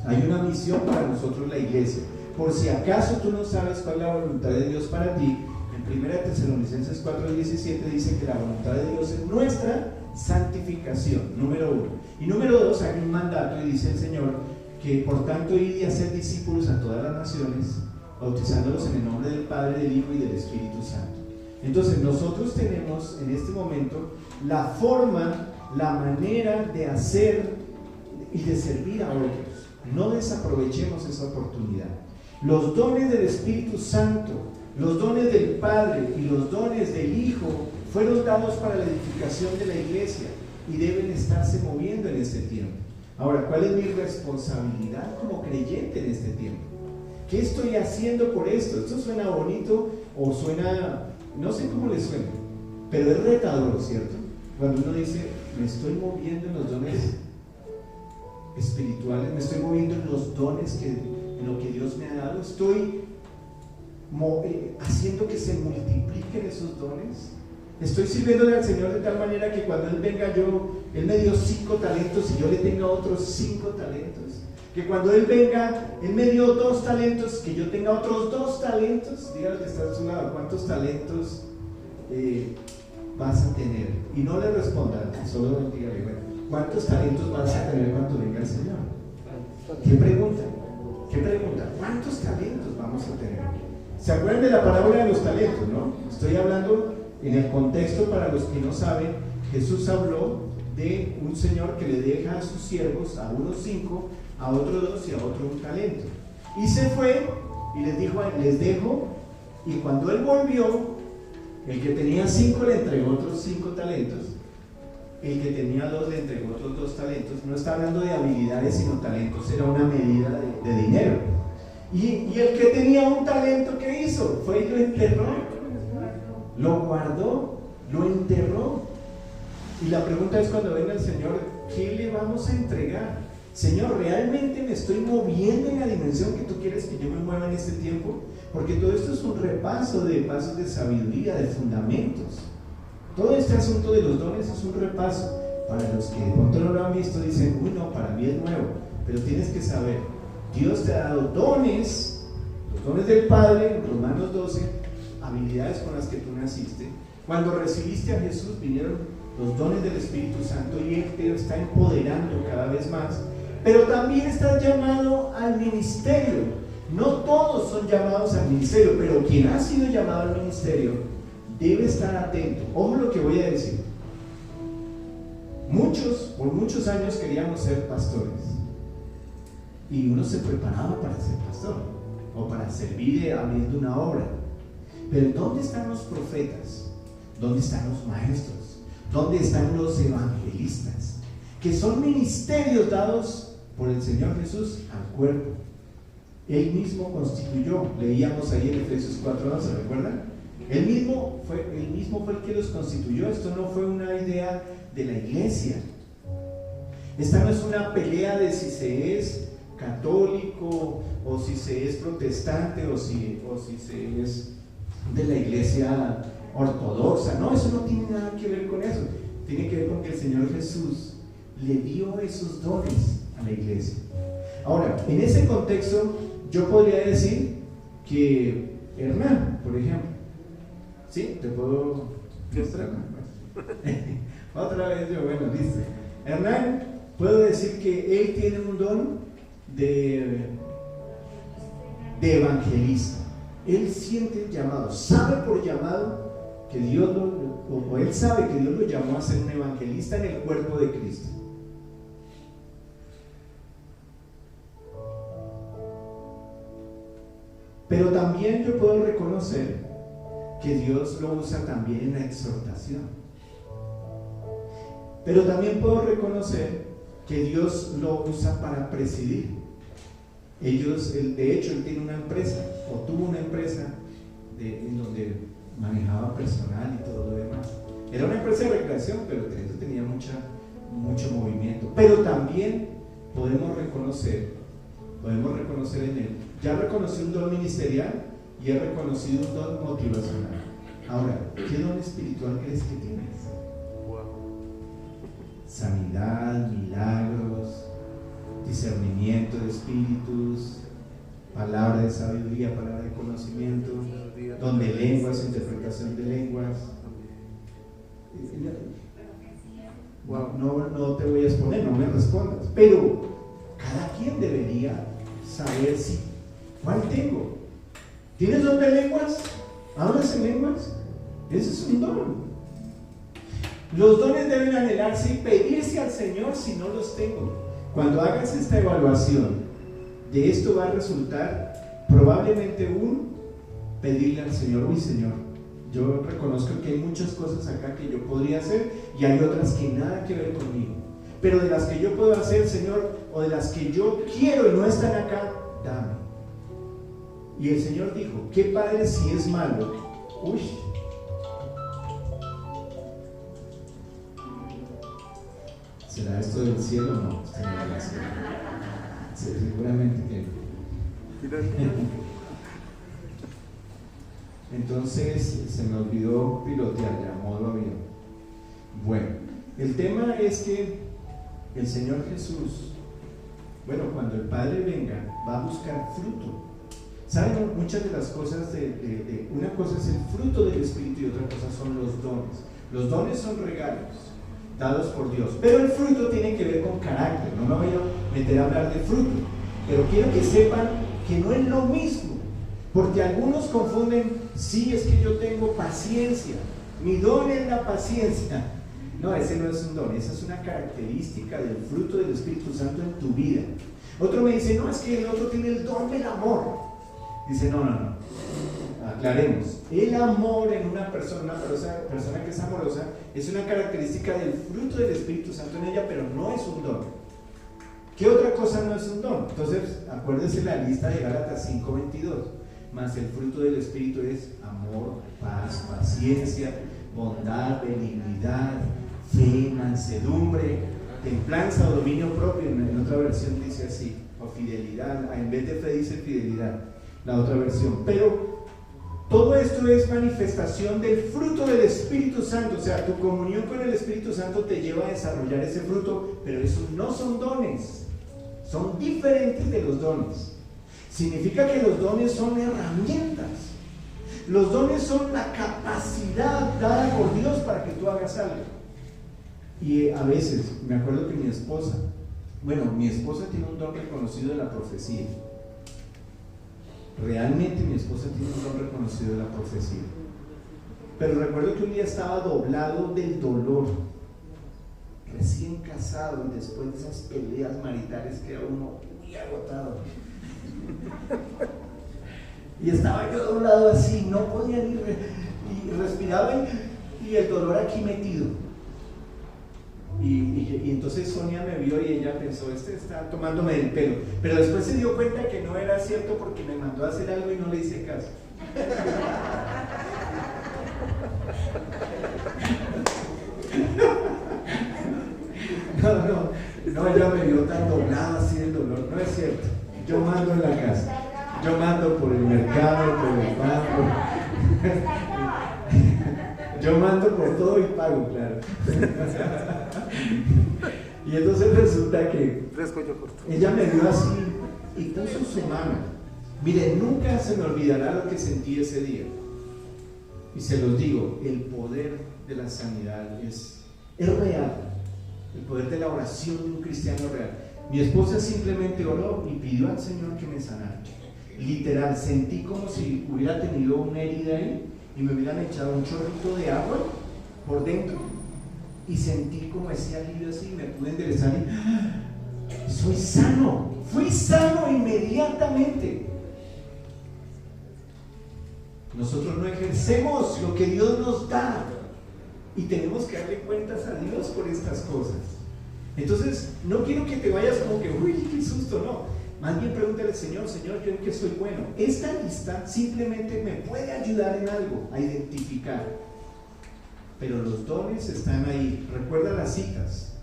Hay una misión para nosotros, la iglesia. Por si acaso tú no sabes cuál es la voluntad de Dios para ti, en 1 Tesalonicenses 4:17 dice que la voluntad de Dios es nuestra santificación, número 1. Y número 2, hay un mandato y dice el Señor que por tanto id y hacer discípulos a todas las naciones, bautizándolos en el nombre del Padre, del Hijo y del Espíritu Santo. Entonces nosotros tenemos en este momento la forma, la manera de hacer y de servir a otros. No desaprovechemos esa oportunidad. Los dones del Espíritu Santo, los dones del Padre y los dones del Hijo fueron dados para la edificación de la iglesia y deben estarse moviendo en este tiempo. Ahora, ¿cuál es mi responsabilidad como creyente en este tiempo? ¿Qué estoy haciendo por esto? ¿Esto suena bonito o suena, no sé cómo le suena, pero es retador, ¿cierto? Cuando uno dice, me estoy moviendo en los dones espirituales, me estoy moviendo en los dones en lo que Dios me ha dado, estoy haciendo que se multipliquen esos dones. Estoy sirviéndole al Señor de tal manera que cuando Él venga Él me dio 5 talentos y yo le tenga otros 5 talentos. Que cuando Él venga, Él me dio 2 talentos, que yo tenga otros 2 talentos. Dígale que está a su lado, ¿cuántos talentos vas a tener? Y no le respondan, solo dígale, bueno, ¿cuántos talentos vas a tener cuando venga el Señor? ¿Qué pregunta? ¿Qué pregunta? ¿Cuántos talentos vamos a tener? ¿Se acuerdan de la parábola de los talentos, no? Estoy hablando en el contexto, para los que no saben, Jesús habló de un señor que le deja a sus siervos, a unos 5, a otros 2 y a otro 1 talento. Y se fue y les dijo, les dejo, y cuando él volvió, el que tenía 5 le entregó otros 5 talentos, el que tenía 2 le entregó otros 2 talentos. No está hablando de habilidades, sino talentos, era una medida de dinero. Y el que tenía 1 talento, ¿qué hizo? Fue y lo enterró. Lo guardó, lo enterró. Y la pregunta es, cuando venga el Señor, ¿qué le vamos a entregar? Señor, ¿realmente me estoy moviendo en la dimensión que tú quieres que yo me mueva en este tiempo? Porque todo esto es un repaso de pasos de sabiduría, de fundamentos. Todo este asunto de los dones es un repaso. Para los que de pronto no lo han visto, dicen, uy, no, para mí es nuevo. Pero tienes que saber, Dios te ha dado dones, los dones del Padre, en Romanos 12, habilidades con las que tú naciste. Cuando recibiste a Jesús, vinieron los dones del Espíritu Santo y Él te está empoderando cada vez más. Pero también estás llamado al ministerio. No todos son llamados al ministerio, pero quien ha sido llamado al ministerio debe estar atento. Ojo lo que voy a decir. Muchos, por muchos años queríamos ser pastores. Y uno se preparaba para ser pastor o para servir a medio de una obra. Pero ¿dónde están los profetas? ¿Dónde están los maestros? ¿Dónde están los evangelistas? Que son ministerios dados por el Señor Jesús al cuerpo. Él mismo constituyó, leíamos ahí en Efesios 4:11, ¿recuerdan? Él mismo fue el que los constituyó. Esto no fue una idea de la iglesia. Esta no es una pelea de si se es católico o si se es protestante o si se es de la iglesia ortodoxa. No, eso no tiene nada que ver con eso. Tiene que ver con que el Señor Jesús le dio esos dones a la iglesia. Ahora, en ese contexto, yo podría decir que Hernán, por ejemplo, ¿sí? ¿Te puedo mostrar? Otra vez yo, bueno, dice Hernán, puedo decir que él tiene un don de evangelista. Él siente el llamado, sabe por llamado que Dios o él sabe que Dios lo llamó a ser un evangelista en el cuerpo de Cristo. Pero también yo puedo reconocer que Dios lo usa también en la exhortación. Pero también puedo reconocer que Dios lo usa para presidir. De hecho, él tiene una empresa, o tuvo una empresa en donde manejaba personal y todo lo demás. Era una empresa de recreación, pero tenía mucho movimiento. Pero también podemos reconocer en él, ya reconoció un don ministerial y ha reconocido un don motivacional. Ahora, ¿qué don espiritual crees que tienes? Sanidad, milagros, discernimiento de espíritus, palabra de sabiduría, palabra de conocimiento, don de lenguas, interpretación de lenguas. No te voy a exponer, no me respondas, pero cada quien debería saber ¿cuál tengo? ¿Tienes don de lenguas? ¿Hablas en lenguas? Ese es un don. Los dones deben anhelarse y pedirse al Señor si no los tengo. Cuando hagas esta evaluación, de esto va a resultar probablemente pedirle al Señor, uy Señor, Yo reconozco que hay muchas cosas acá que yo podría hacer y hay otras que nada que ver conmigo. Pero de las que yo puedo hacer, Señor, o de las que yo quiero y no están acá, dame. Y el Señor dijo, ¿qué padre si es malo? Uy. ¿Será esto del cielo o no? Sí, seguramente que... Entonces se me olvidó pilotear ya, modo avión. Bueno, el tema es que el Señor Jesús, bueno, cuando el Padre venga, va a buscar fruto. ¿Saben? Muchas de las cosas, una cosa es el fruto del Espíritu y otra cosa son los dones. Los dones son regalos dados por Dios, pero el fruto tiene que ver con carácter. No me voy a meter a hablar de fruto, pero quiero que sepan que no es lo mismo, porque algunos confunden, sí, es que yo tengo paciencia, mi don es la paciencia. No, ese no es un don, esa es una característica del fruto del Espíritu Santo en tu vida. Otro me dice, no, es que el otro tiene el don del amor. Dice, no, aclaremos. El amor en una persona que es amorosa, es una característica del fruto del Espíritu Santo en ella, pero no es un don. ¿Qué otra cosa no es un don? Entonces, acuérdese la lista de Gálatas 5:22. Más el fruto del Espíritu es amor, paz, paciencia, bondad, benignidad, fe, mansedumbre, templanza o dominio propio. En otra versión dice así, o fidelidad. En vez de fe dice fidelidad, la otra versión. Pero todo esto es manifestación del fruto del Espíritu Santo. O sea, tu comunión con el Espíritu Santo te lleva a desarrollar ese fruto, pero esos no son dones, son diferentes de los dones. Significa que los dones son herramientas. Los dones son la capacidad dada por Dios para que tú hagas algo. Y a veces, me acuerdo que mi esposa tiene un don reconocido de la profecía. Realmente mi esposa tiene un don reconocido de la profecía. Pero recuerdo que un día estaba doblado del dolor, recién casado, y después de esas peleas maritales queda uno muy agotado. Y estaba yo doblado así, no podía ni y respiraba y el dolor aquí metido. Y entonces Sonia me vio y ella pensó, este está tomándome del pelo. Pero después se dio cuenta que no era cierto porque me mandó a hacer algo y no le hice caso. No, ella me vio tan doblado así del dolor. No es cierto. Yo mando en la casa. Yo mando por el mercado, por el banco. Yo mando por todo y pago, claro. Y entonces resulta que ella me vio así y puso su mano. Miren, nunca se me olvidará lo que sentí ese día. Y se los digo, el poder de la sanidad es real. El poder de la oración de un cristiano real. Mi esposa simplemente oró y pidió al Señor que me sanara. Literal, sentí como si hubiera tenido una herida ahí y me hubieran echado un chorrito de agua por dentro y sentí como ese alivio así, me pude enderezar y soy sano, fui sano inmediatamente. Nosotros no ejercemos lo que Dios nos da y tenemos que darle cuentas a Dios por estas cosas. Entonces, no quiero que te vayas como que, uy, qué susto, no. Más bien pregúntale al Señor, Señor, yo en qué soy bueno. Esta lista simplemente me puede ayudar en algo, a identificar. Pero los dones están ahí. Recuerda las citas.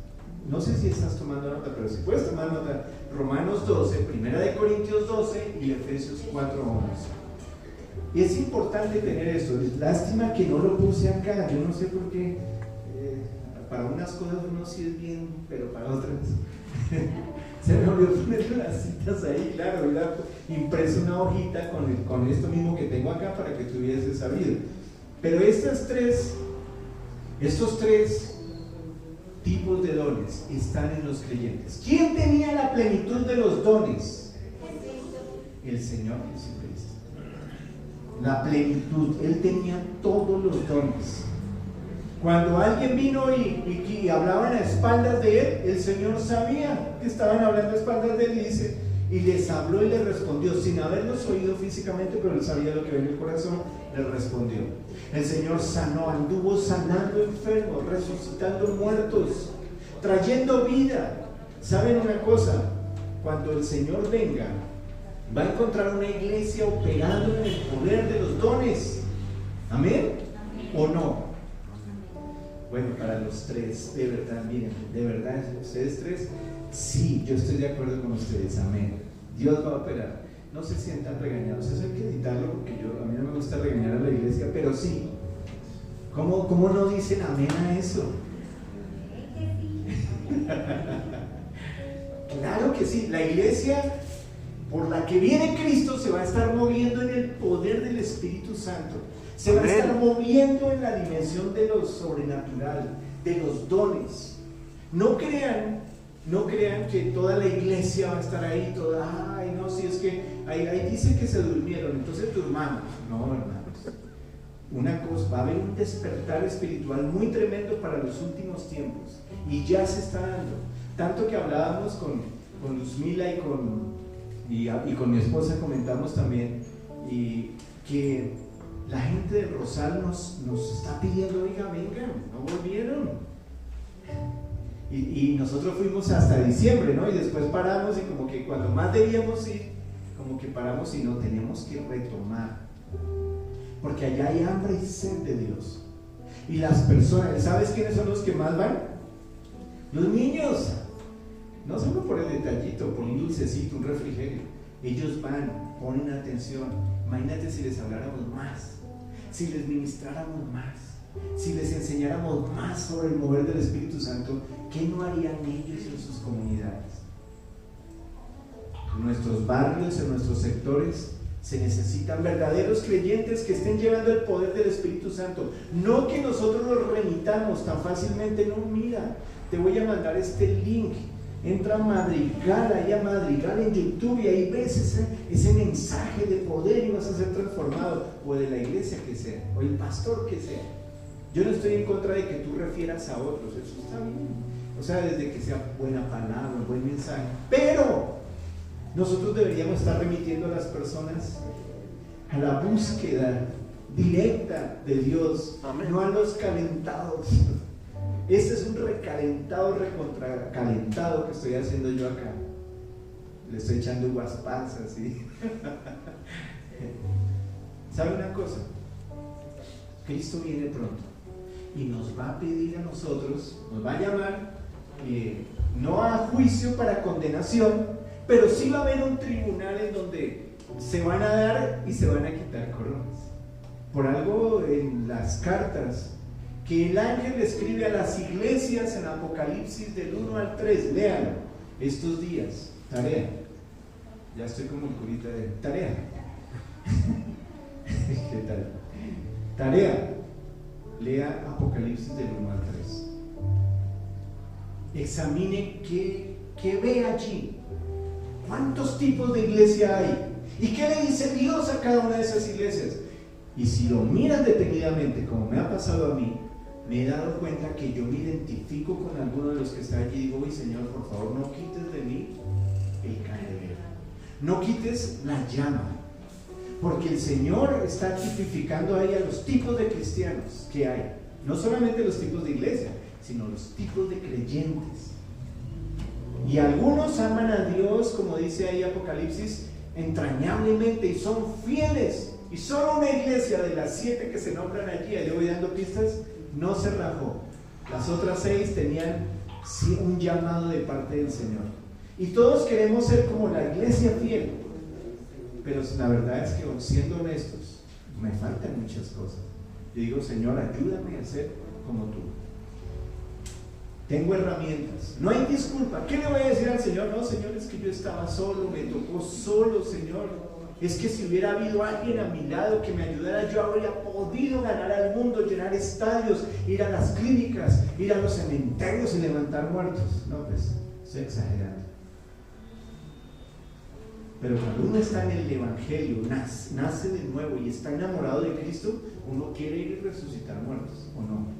No sé si estás tomando nota, pero si puedes tomar nota. Romanos 12, 1 Corintios 12 y Efesios 4:11. Y es importante tener esto. Es lástima que no lo puse acá. Yo no sé por qué. Para unas cosas uno sí es bien, pero para otras se me olvidó poner las citas ahí. Claro, hubiera impreso una hojita con esto mismo que tengo acá para que tú hubieses sabido. Pero estos tres tipos de dones están en los creyentes. ¿Quién tenía la plenitud de los dones? El Señor Jesucristo. La plenitud, Él tenía todos los dones. Cuando alguien vino y hablaban a espaldas de Él, el Señor sabía que estaban hablando a espaldas de Él y dice, y les habló y les respondió, sin haberlos oído físicamente, pero él sabía lo que había en el corazón, les respondió. El Señor sanó, anduvo sanando enfermos, resucitando muertos, trayendo vida. ¿Saben una cosa? Cuando el Señor venga, va a encontrar una iglesia operando en el poder de los dones. ¿Amén? ¿O no? Bueno, para los tres, de verdad, miren, de verdad, ustedes tres, sí, yo estoy de acuerdo con ustedes, amén. Dios va a operar. No se sientan regañados, eso hay que editarlo porque a mí no me gusta regañar a la iglesia, pero sí. ¿Cómo no dicen amén a eso? Claro que sí, la iglesia por la que viene Cristo se va a estar moviendo en el poder del Espíritu Santo. Se va a estar moviendo en la dimensión de lo sobrenatural, de los dones. No crean que toda la iglesia va a estar ahí, toda, ay no, si es que ahí dice que se durmieron, entonces durmamos. No, hermanos. Una cosa, va a haber un despertar espiritual muy tremendo para los últimos tiempos. Y ya se está dando. Tanto que hablábamos con Luzmila y con mi esposa comentamos también, y que la gente del Rosal nos está pidiendo, oiga, vengan, no volvieron. Y nosotros fuimos hasta diciembre, ¿no? Y después paramos y como que cuando más debíamos ir, como que paramos y no, tenemos que retomar. Porque allá hay hambre y sed de Dios. Y las personas, ¿sabes quiénes son los que más van? Los niños. No solo por el detallito, por un dulcecito, un refrigerio. Ellos van, ponen atención. Imagínate si les habláramos más, si les ministráramos más, si les enseñáramos más sobre el mover del Espíritu Santo, ¿qué no harían ellos en sus comunidades? En nuestros barrios, en nuestros sectores, se necesitan verdaderos creyentes que estén llevando el poder del Espíritu Santo. No que nosotros los remitamos tan fácilmente, no, mira, te voy a mandar este link. Entra a Madrigal, ahí a Madrigal en YouTube y ahí ves ese mensaje de poder y vas a ser transformado, o de la iglesia que sea, o el pastor que sea. Yo no estoy en contra de que tú refieras a otros, eso está bien, o sea, desde que sea buena palabra, buen mensaje, pero nosotros deberíamos estar remitiendo a las personas a la búsqueda directa de Dios. Amén. No a los calentados. Este es un recalentado, recontracalentado que estoy haciendo yo acá. Le estoy echando uvas pasas, ¿sí? ¿Sabe una cosa? Cristo viene pronto y nos va a pedir a nosotros, nos va a llamar, no a juicio para condenación, pero sí va a haber un tribunal en donde se van a dar y se van a quitar coronas. Por algo en las cartas que el ángel escribe a las iglesias en Apocalipsis del 1 al 3, léanlo estos días, tarea. Ya estoy como el curita de tarea. ¿Qué tal? Tarea. Lea Apocalipsis del 1 al 3. Examine qué ve allí. ¿Cuántos tipos de iglesia hay? ¿Y qué le dice Dios a cada una de esas iglesias? Y si lo miras detenidamente, como me ha pasado a mí, me he dado cuenta que yo me identifico con alguno de los que está allí y digo, uy Señor, por favor, no quites de mí el candelero, no quites la llama, porque el Señor está tipificando ahí a los tipos de cristianos que hay, no solamente los tipos de iglesia, sino los tipos de creyentes. Y algunos aman a Dios, como dice ahí Apocalipsis, entrañablemente, y son fieles. Y solo una iglesia de las 7 que se nombran allí, yo voy dando pistas, no se rajó. Las otras 6 tenían un llamado de parte del Señor. Y todos queremos ser como la iglesia fiel. Pero la verdad es que, siendo honestos, me faltan muchas cosas. Yo digo, Señor, ayúdame a ser como tú. Tengo herramientas, no hay disculpa. ¿Qué le voy a decir al Señor? No, Señor, es que yo estaba solo, me tocó solo, Señor. Es que si hubiera habido alguien a mi lado que me ayudara, yo habría podido ganar al mundo, llenar estadios, ir a las clínicas, ir a los cementerios y levantar muertos. No, pues, estoy exagerando. Pero cuando uno está en el Evangelio, nace de nuevo y está enamorado de Cristo, uno quiere ir y resucitar muertos, ¿o no?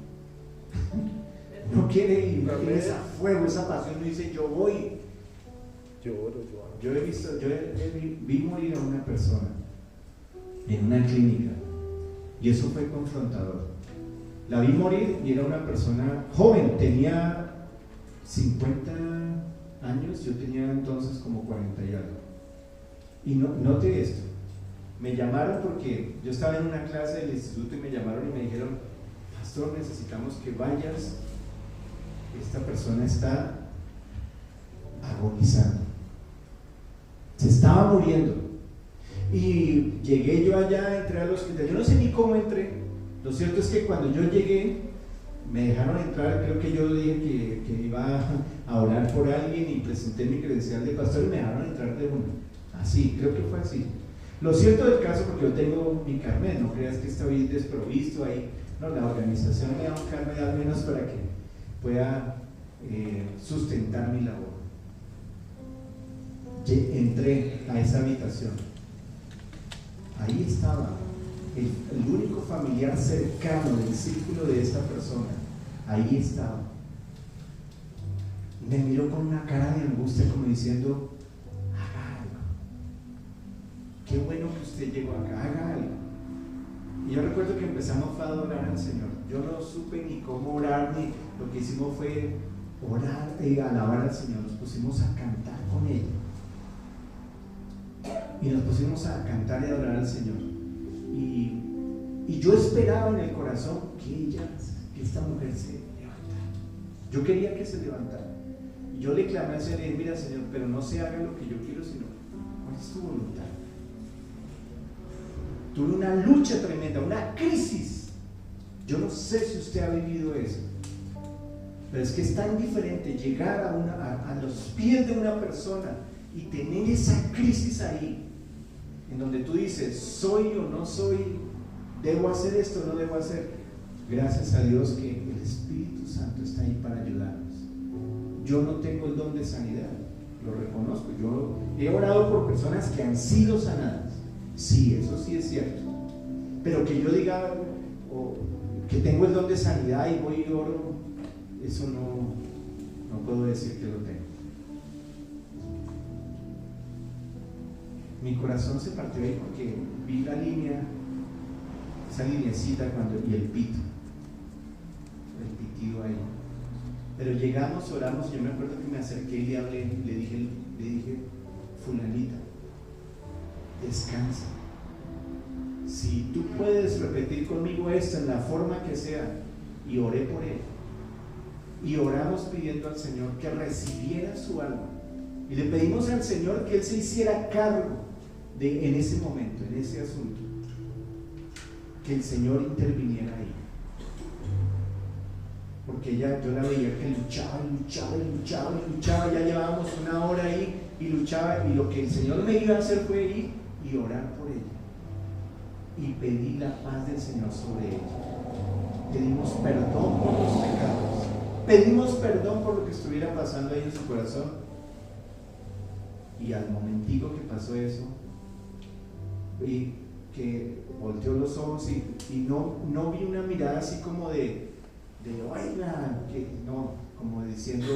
No quiere ir, no tiene ese fuego, esa pasión, no dice, yo voy Yo vi morir a una persona en una clínica y eso fue confrontador. La vi morir y era una persona joven, tenía 50 años, yo tenía entonces como 40 y algo. Y note esto, me llamaron porque yo estaba en una clase del instituto y me llamaron y me dijeron: pastor, necesitamos que vayas, esta persona está agonizando, se estaba muriendo. Y llegué yo allá, entré al hospital, yo no sé ni cómo entré. Lo cierto es que cuando yo llegué me dejaron entrar, creo que yo dije que iba a orar por alguien y presenté mi credencial de pastor y me dejaron entrar de uno, así, creo que fue así. Lo cierto del caso, porque yo tengo mi carnet, no creas que estoy desprovisto ahí, no, la organización me da un carnet al menos para que pueda sustentar mi labor. Entré a esa habitación, ahí estaba el único familiar cercano del círculo de esta persona, ahí estaba. Me miró con una cara de angustia como diciendo: haga algo, qué bueno que usted llegó acá, haga algo. Y yo recuerdo que empezamos a adorar al Señor. Yo no supe ni cómo orar, ni lo que hicimos fue orar y alabar al Señor. Nos pusimos a cantar con ella y nos pusimos a cantar y adorar al Señor. Y yo esperaba en el corazón que esta mujer se levantara. Yo quería que se levantara. Y yo le clamé al Señor y dije: mira, Señor, pero no se haga lo que yo quiero, sino cuál es tu voluntad. Tuve una lucha tremenda, una crisis. Yo no sé si usted ha vivido eso, pero es que es tan diferente llegar a los pies de una persona y tener esa crisis ahí, en donde tú dices: soy o no soy, debo hacer esto o no debo hacer. Gracias a Dios que el Espíritu Santo está ahí para ayudarnos. Yo no tengo el don de sanidad, lo reconozco. Yo he orado por personas que han sido sanadas, sí, eso sí es cierto, pero que yo diga que tengo el don de sanidad y voy y oro, eso no puedo decir que lo tengo. Mi corazón se partió ahí porque vi la línea, esa lineecita y el pito, el pitido ahí. Pero llegamos, oramos, yo me acuerdo que me acerqué y le hablé, le dije: fulanita, descansa. Si tú puedes repetir conmigo esto en la forma que sea, y oré por él. Y oramos pidiendo al Señor que recibiera su alma. Y le pedimos al Señor que Él se hiciera cargo en ese momento, en ese asunto. Que el Señor interviniera ahí. Porque yo la veía que luchaba, ya llevábamos una hora ahí y luchaba, y lo que el Señor me iba a hacer fue ir y orar por ella y pedir la paz del Señor sobre ella. Pedimos perdón por los pecados, pedimos perdón por lo que estuviera pasando ahí en su corazón, y al momentico que pasó eso, vi que volteó los ojos y no vi una mirada así como de oiga, que no, como diciendo: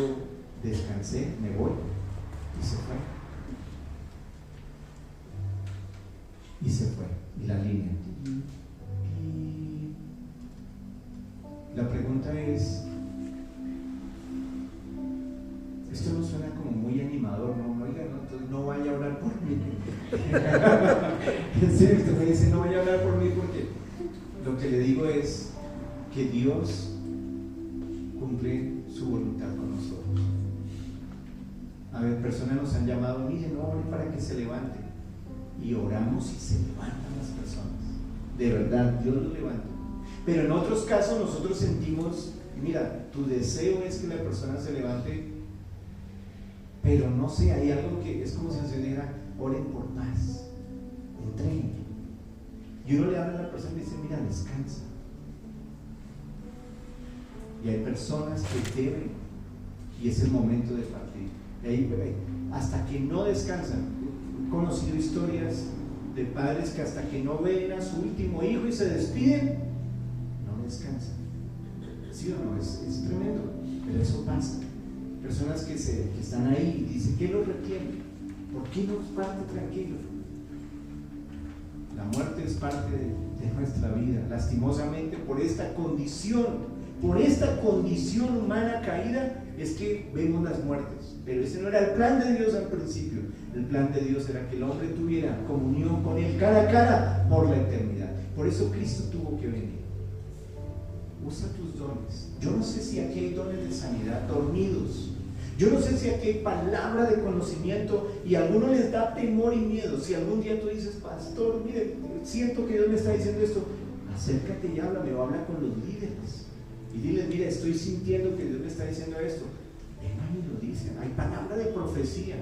descansé, me voy, y se fue. Y se fue, y la línea. Y la pregunta es, esto no suena como muy animador, ¿no? Oiga, no, entonces no vaya a orar por mí. En serio, usted me dice: no vaya a orar por mí, porque lo que le digo es que Dios cumple su voluntad con nosotros. A ver, personas nos han llamado: miren, ore para que se levante, y oramos y se levantan las personas, de verdad, Dios los levanta. Pero en otros casos nosotros sentimos: mira, tu deseo es que la persona se levante, pero no sé, hay algo que es como si se dijera: oren por paz, entreguen. Y uno le habla a la persona y dice: mira, descansa. Y hay personas que deben, y es el momento de partir. Y ahí, hasta que no descansan. He conocido historias de padres que hasta que no ven a su último hijo y se despiden, no descansan. ¿Sí o no? Es tremendo, pero eso pasa. personas que están ahí y dicen, ¿qué los retiene? ¿Por qué no parte tranquilo? La muerte es parte de nuestra vida. Lastimosamente, por esta condición humana caída, es que vemos las muertes. Pero ese no era el plan de Dios al principio. El plan de Dios era que el hombre tuviera comunión con Él cara a cara por la eternidad. Por eso Cristo tuvo que venir. Usa tus dones. Yo no sé si aquí hay dones de sanidad dormidos. Yo no sé si aquí hay palabra de conocimiento y a algunos les da temor y miedo. Si algún día tú dices, pastor, mire, siento que Dios me está diciendo esto, acércate y háblame o habla con los líderes y diles, mira, estoy sintiendo que Dios me está diciendo esto. Vengan y lo dicen. Hay palabra de profecía.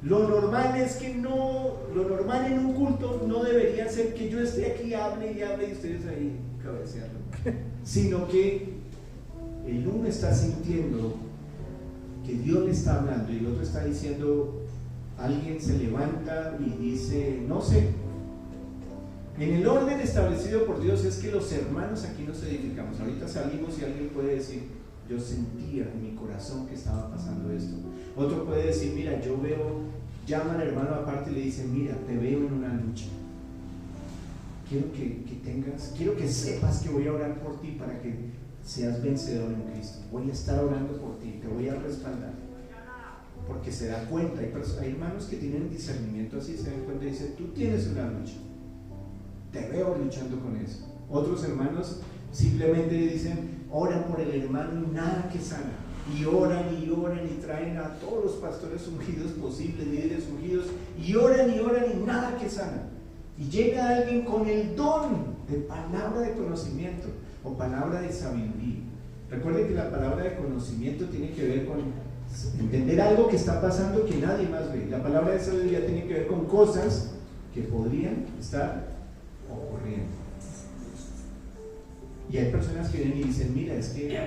Lo normal en un culto no debería ser que yo esté aquí, hable y ustedes ahí cabeceando, sino que el uno está sintiendo que Dios le está hablando y el otro está diciendo, alguien se levanta y dice, no sé. En el orden establecido por Dios es que los hermanos aquí nos edificamos. Ahorita salimos y alguien puede decir, yo sentía en mi corazón que estaba pasando esto. Otro puede decir, mira, yo veo, llama al hermano aparte y le dice, mira, te veo en una lucha. Quiero que sepas que voy a orar por ti para que seas vencedor en Cristo. Voy a estar orando por ti, te voy a respaldar. Porque se da cuenta, hay hermanos que tienen discernimiento así, se dan cuenta y dicen, tú tienes una lucha. Te veo luchando con eso. Otros hermanos simplemente dicen, oran por el hermano y nada que sana. Y oran y traen a todos los pastores ungidos posibles, líderes ungidos, y oran y nada que sana. Y llega alguien con el don de palabra de conocimiento o palabra de sabiduría. Recuerden que la palabra de conocimiento tiene que ver con entender algo que está pasando que nadie más ve. La palabra de sabiduría tiene que ver con cosas que podrían estar ocurriendo. Y hay personas que vienen y dicen, mira, es que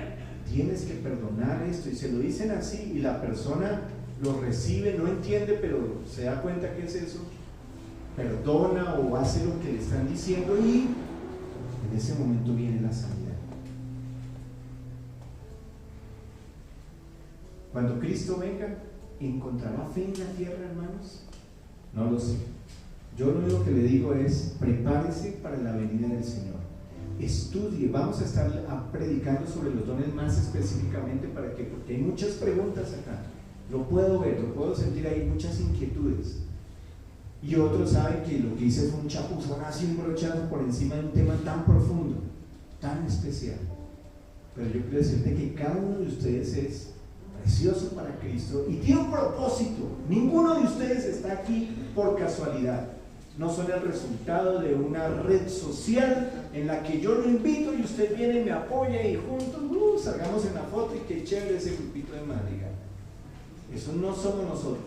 tienes que perdonar esto, y se lo dicen así, y la persona lo recibe, no entiende, pero se da cuenta que es eso, perdona o hace lo que le están diciendo, y en ese momento viene la sanidad. Cuando Cristo venga, ¿encontrará fe en la tierra, hermanos? No lo sé. Yo lo único que le digo es, prepárese para la venida del Señor. Estudie, vamos a estar predicando sobre los dones más específicamente porque hay muchas preguntas acá. Lo puedo ver, lo puedo sentir, hay muchas inquietudes. Y otros saben que lo que hice fue un chapuzón así, un brochazo por encima de un tema tan profundo, tan especial. Pero yo quiero decirte que cada uno de ustedes es precioso para Cristo y tiene un propósito. Ninguno de ustedes está aquí por casualidad. No son el resultado de una red social en la que yo lo invito y usted viene y me apoya y juntos salgamos en la foto y qué chévere ese grupito de madrigal. Eso no somos nosotros.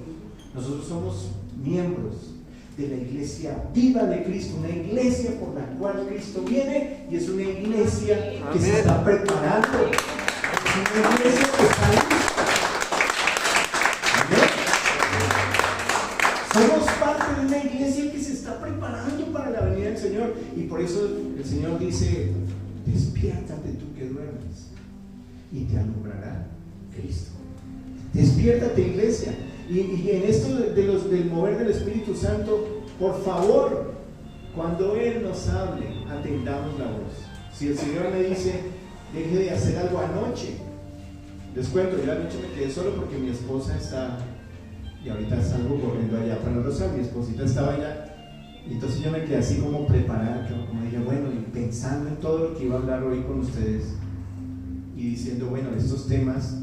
Nosotros somos miembros de la iglesia viva de Cristo, una iglesia por la cual Cristo viene, y es una iglesia que se está preparando, es una iglesia que está lista. Somos parte de una iglesia que se está preparando para la venida del Señor, y por eso el Señor dice, despiértate tú que duermes y te alumbrará Cristo. Despiértate, iglesia. Y en esto del mover del Espíritu Santo, por favor, cuando Él nos hable, atendamos la voz. Si el Señor me dice, deje de hacer algo anoche, les cuento, yo anoche me quedé solo porque mi esposa está, y ahorita salgo corriendo allá para Rosa, mi esposita estaba allá, y entonces yo me quedé así como preparada, como dije, bueno, y pensando en todo lo que iba a hablar hoy con ustedes, y diciendo, bueno, estos temas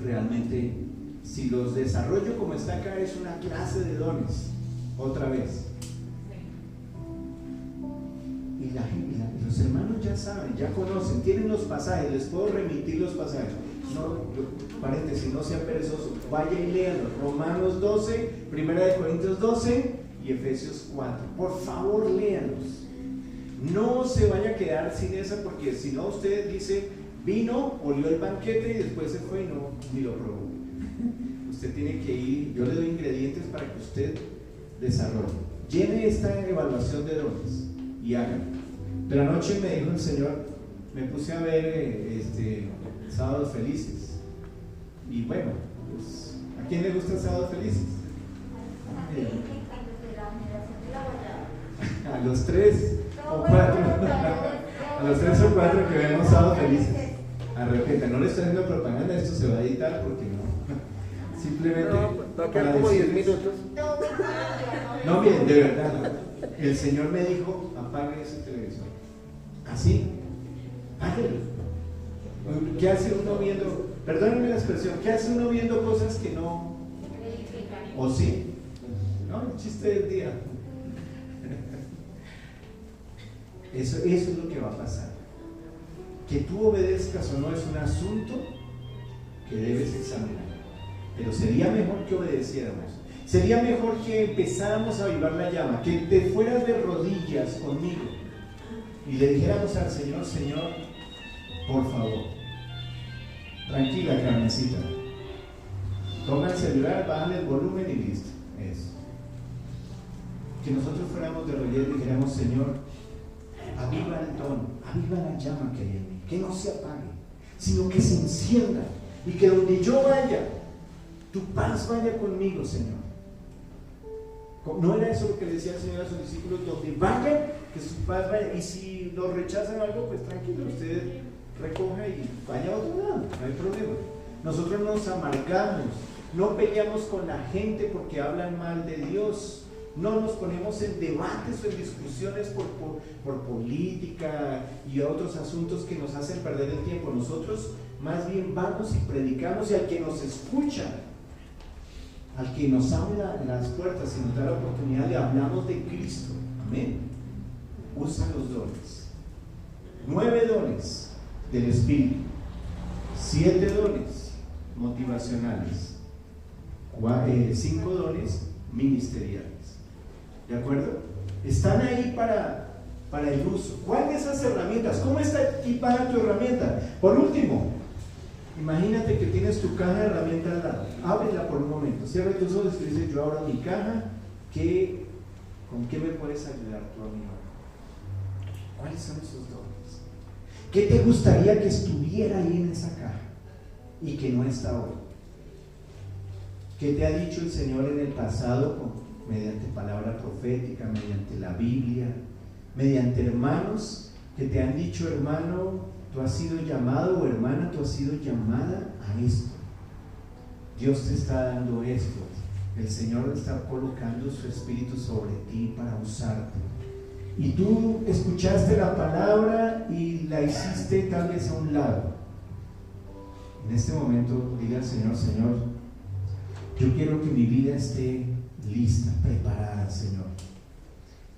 realmente, si los desarrollo como está acá, es una clase de dones, otra vez. Y los hermanos ya saben, ya conocen, tienen los pasajes, les puedo remitir los pasajes. No, paréntesis, no sean perezosos, vaya y léanlos. Romanos 12, 1 Corintios 12 y Efesios 4. Por favor, léanlos. No se vaya a quedar sin esa, porque si no, usted dice, vino, olió el banquete y después se fue y no, ni lo probó. Usted tiene que ir, yo le doy ingredientes para que usted desarrolle. Llene esta evaluación de dones y hágalo. Pero anoche me dijo el Señor, me puse a ver Sábados Felices, Y bueno, pues, ¿a quién le gusta el sábado felices? A los 3 o 4, a los 3 o 4 que vemos sábado felices. A repente, no le estoy haciendo propaganda, esto se va a editar porque no. Simplemente. Va a quedar como 10 minutos. No, bien, de verdad. El Señor me dijo: apague ese televisor. ¿Así? Páguelo. ¿Qué hace uno viendo? Perdónenme la expresión, ¿qué hace uno viendo cosas que no? ¿O sí? No, el chiste del día. Eso es lo que va a pasar. Que tú obedezcas o no es un asunto que debes examinar. Pero sería mejor que obedeciéramos. Sería mejor que empezáramos a avivar la llama, que te fueras de rodillas conmigo y le dijéramos al Señor: Señor, por favor, tranquila, Carmencita, toma el celular, bájale el volumen y listo. Eso. Que nosotros fuéramos de rodillas y dijéramos: Señor, aviva el don, aviva la llama que hay en mí, que no se apague, sino que se encienda, y que donde yo vaya, tu paz vaya conmigo, Señor. ¿No era eso lo que le decía el Señor a sus discípulos? Donde vayan, que su paz vaya, y si lo rechazan algo, pues tranquilo, usted recoja y vaya a otro lado, no hay problema. Nosotros nos amargamos, no peleamos con la gente porque hablan mal de Dios, no nos ponemos en debates o en discusiones por política y otros asuntos que nos hacen perder el tiempo. Nosotros más bien vamos y predicamos, y al que nos escucha, al que nos abre las puertas y nos da la oportunidad, le hablamos de Cristo. Amén. Usa los dones. 9 dones del Espíritu, 7 dones motivacionales, 5 dones ministeriales. ¿De acuerdo? Están ahí para el uso. ¿Cuál de esas herramientas? ¿Cómo está equipada tu herramienta? Por último, imagínate que tienes tu caja de herramientas al lado. Ábrela por un momento. Cierra tus ojos y dices: yo abro mi caja. ¿Con qué me puedes ayudar tú, amigo? ¿Cuáles son esos dones? ¿Qué te gustaría que estuviera ahí en esa caja y que no está hoy? ¿Qué te ha dicho el Señor en el pasado mediante palabra profética, mediante la Biblia, mediante hermanos que te han dicho: hermano, tú has sido llamado, o hermana, tú has sido llamada a esto? Dios te está dando esto. El Señor está colocando su Espíritu sobre ti para usarte. Y tú escuchaste la palabra y la hiciste tal vez a un lado. En este momento, diga al Señor: Señor, yo quiero que mi vida esté lista, preparada, Señor.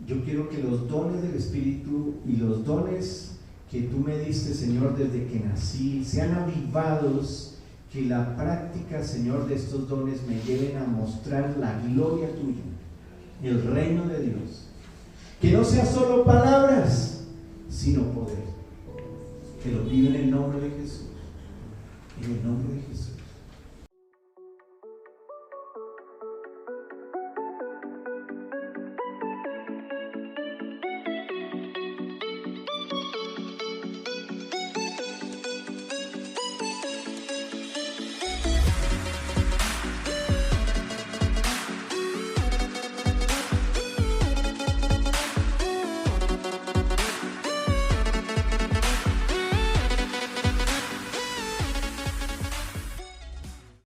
Yo quiero que los dones del Espíritu y los dones que tú me diste, Señor, desde que nací, sean avivados, que la práctica, Señor, de estos dones me lleven a mostrar la gloria tuya, el reino de Dios. Que no sea solo palabras, sino poder. Te lo pido en el nombre de Jesús. En el nombre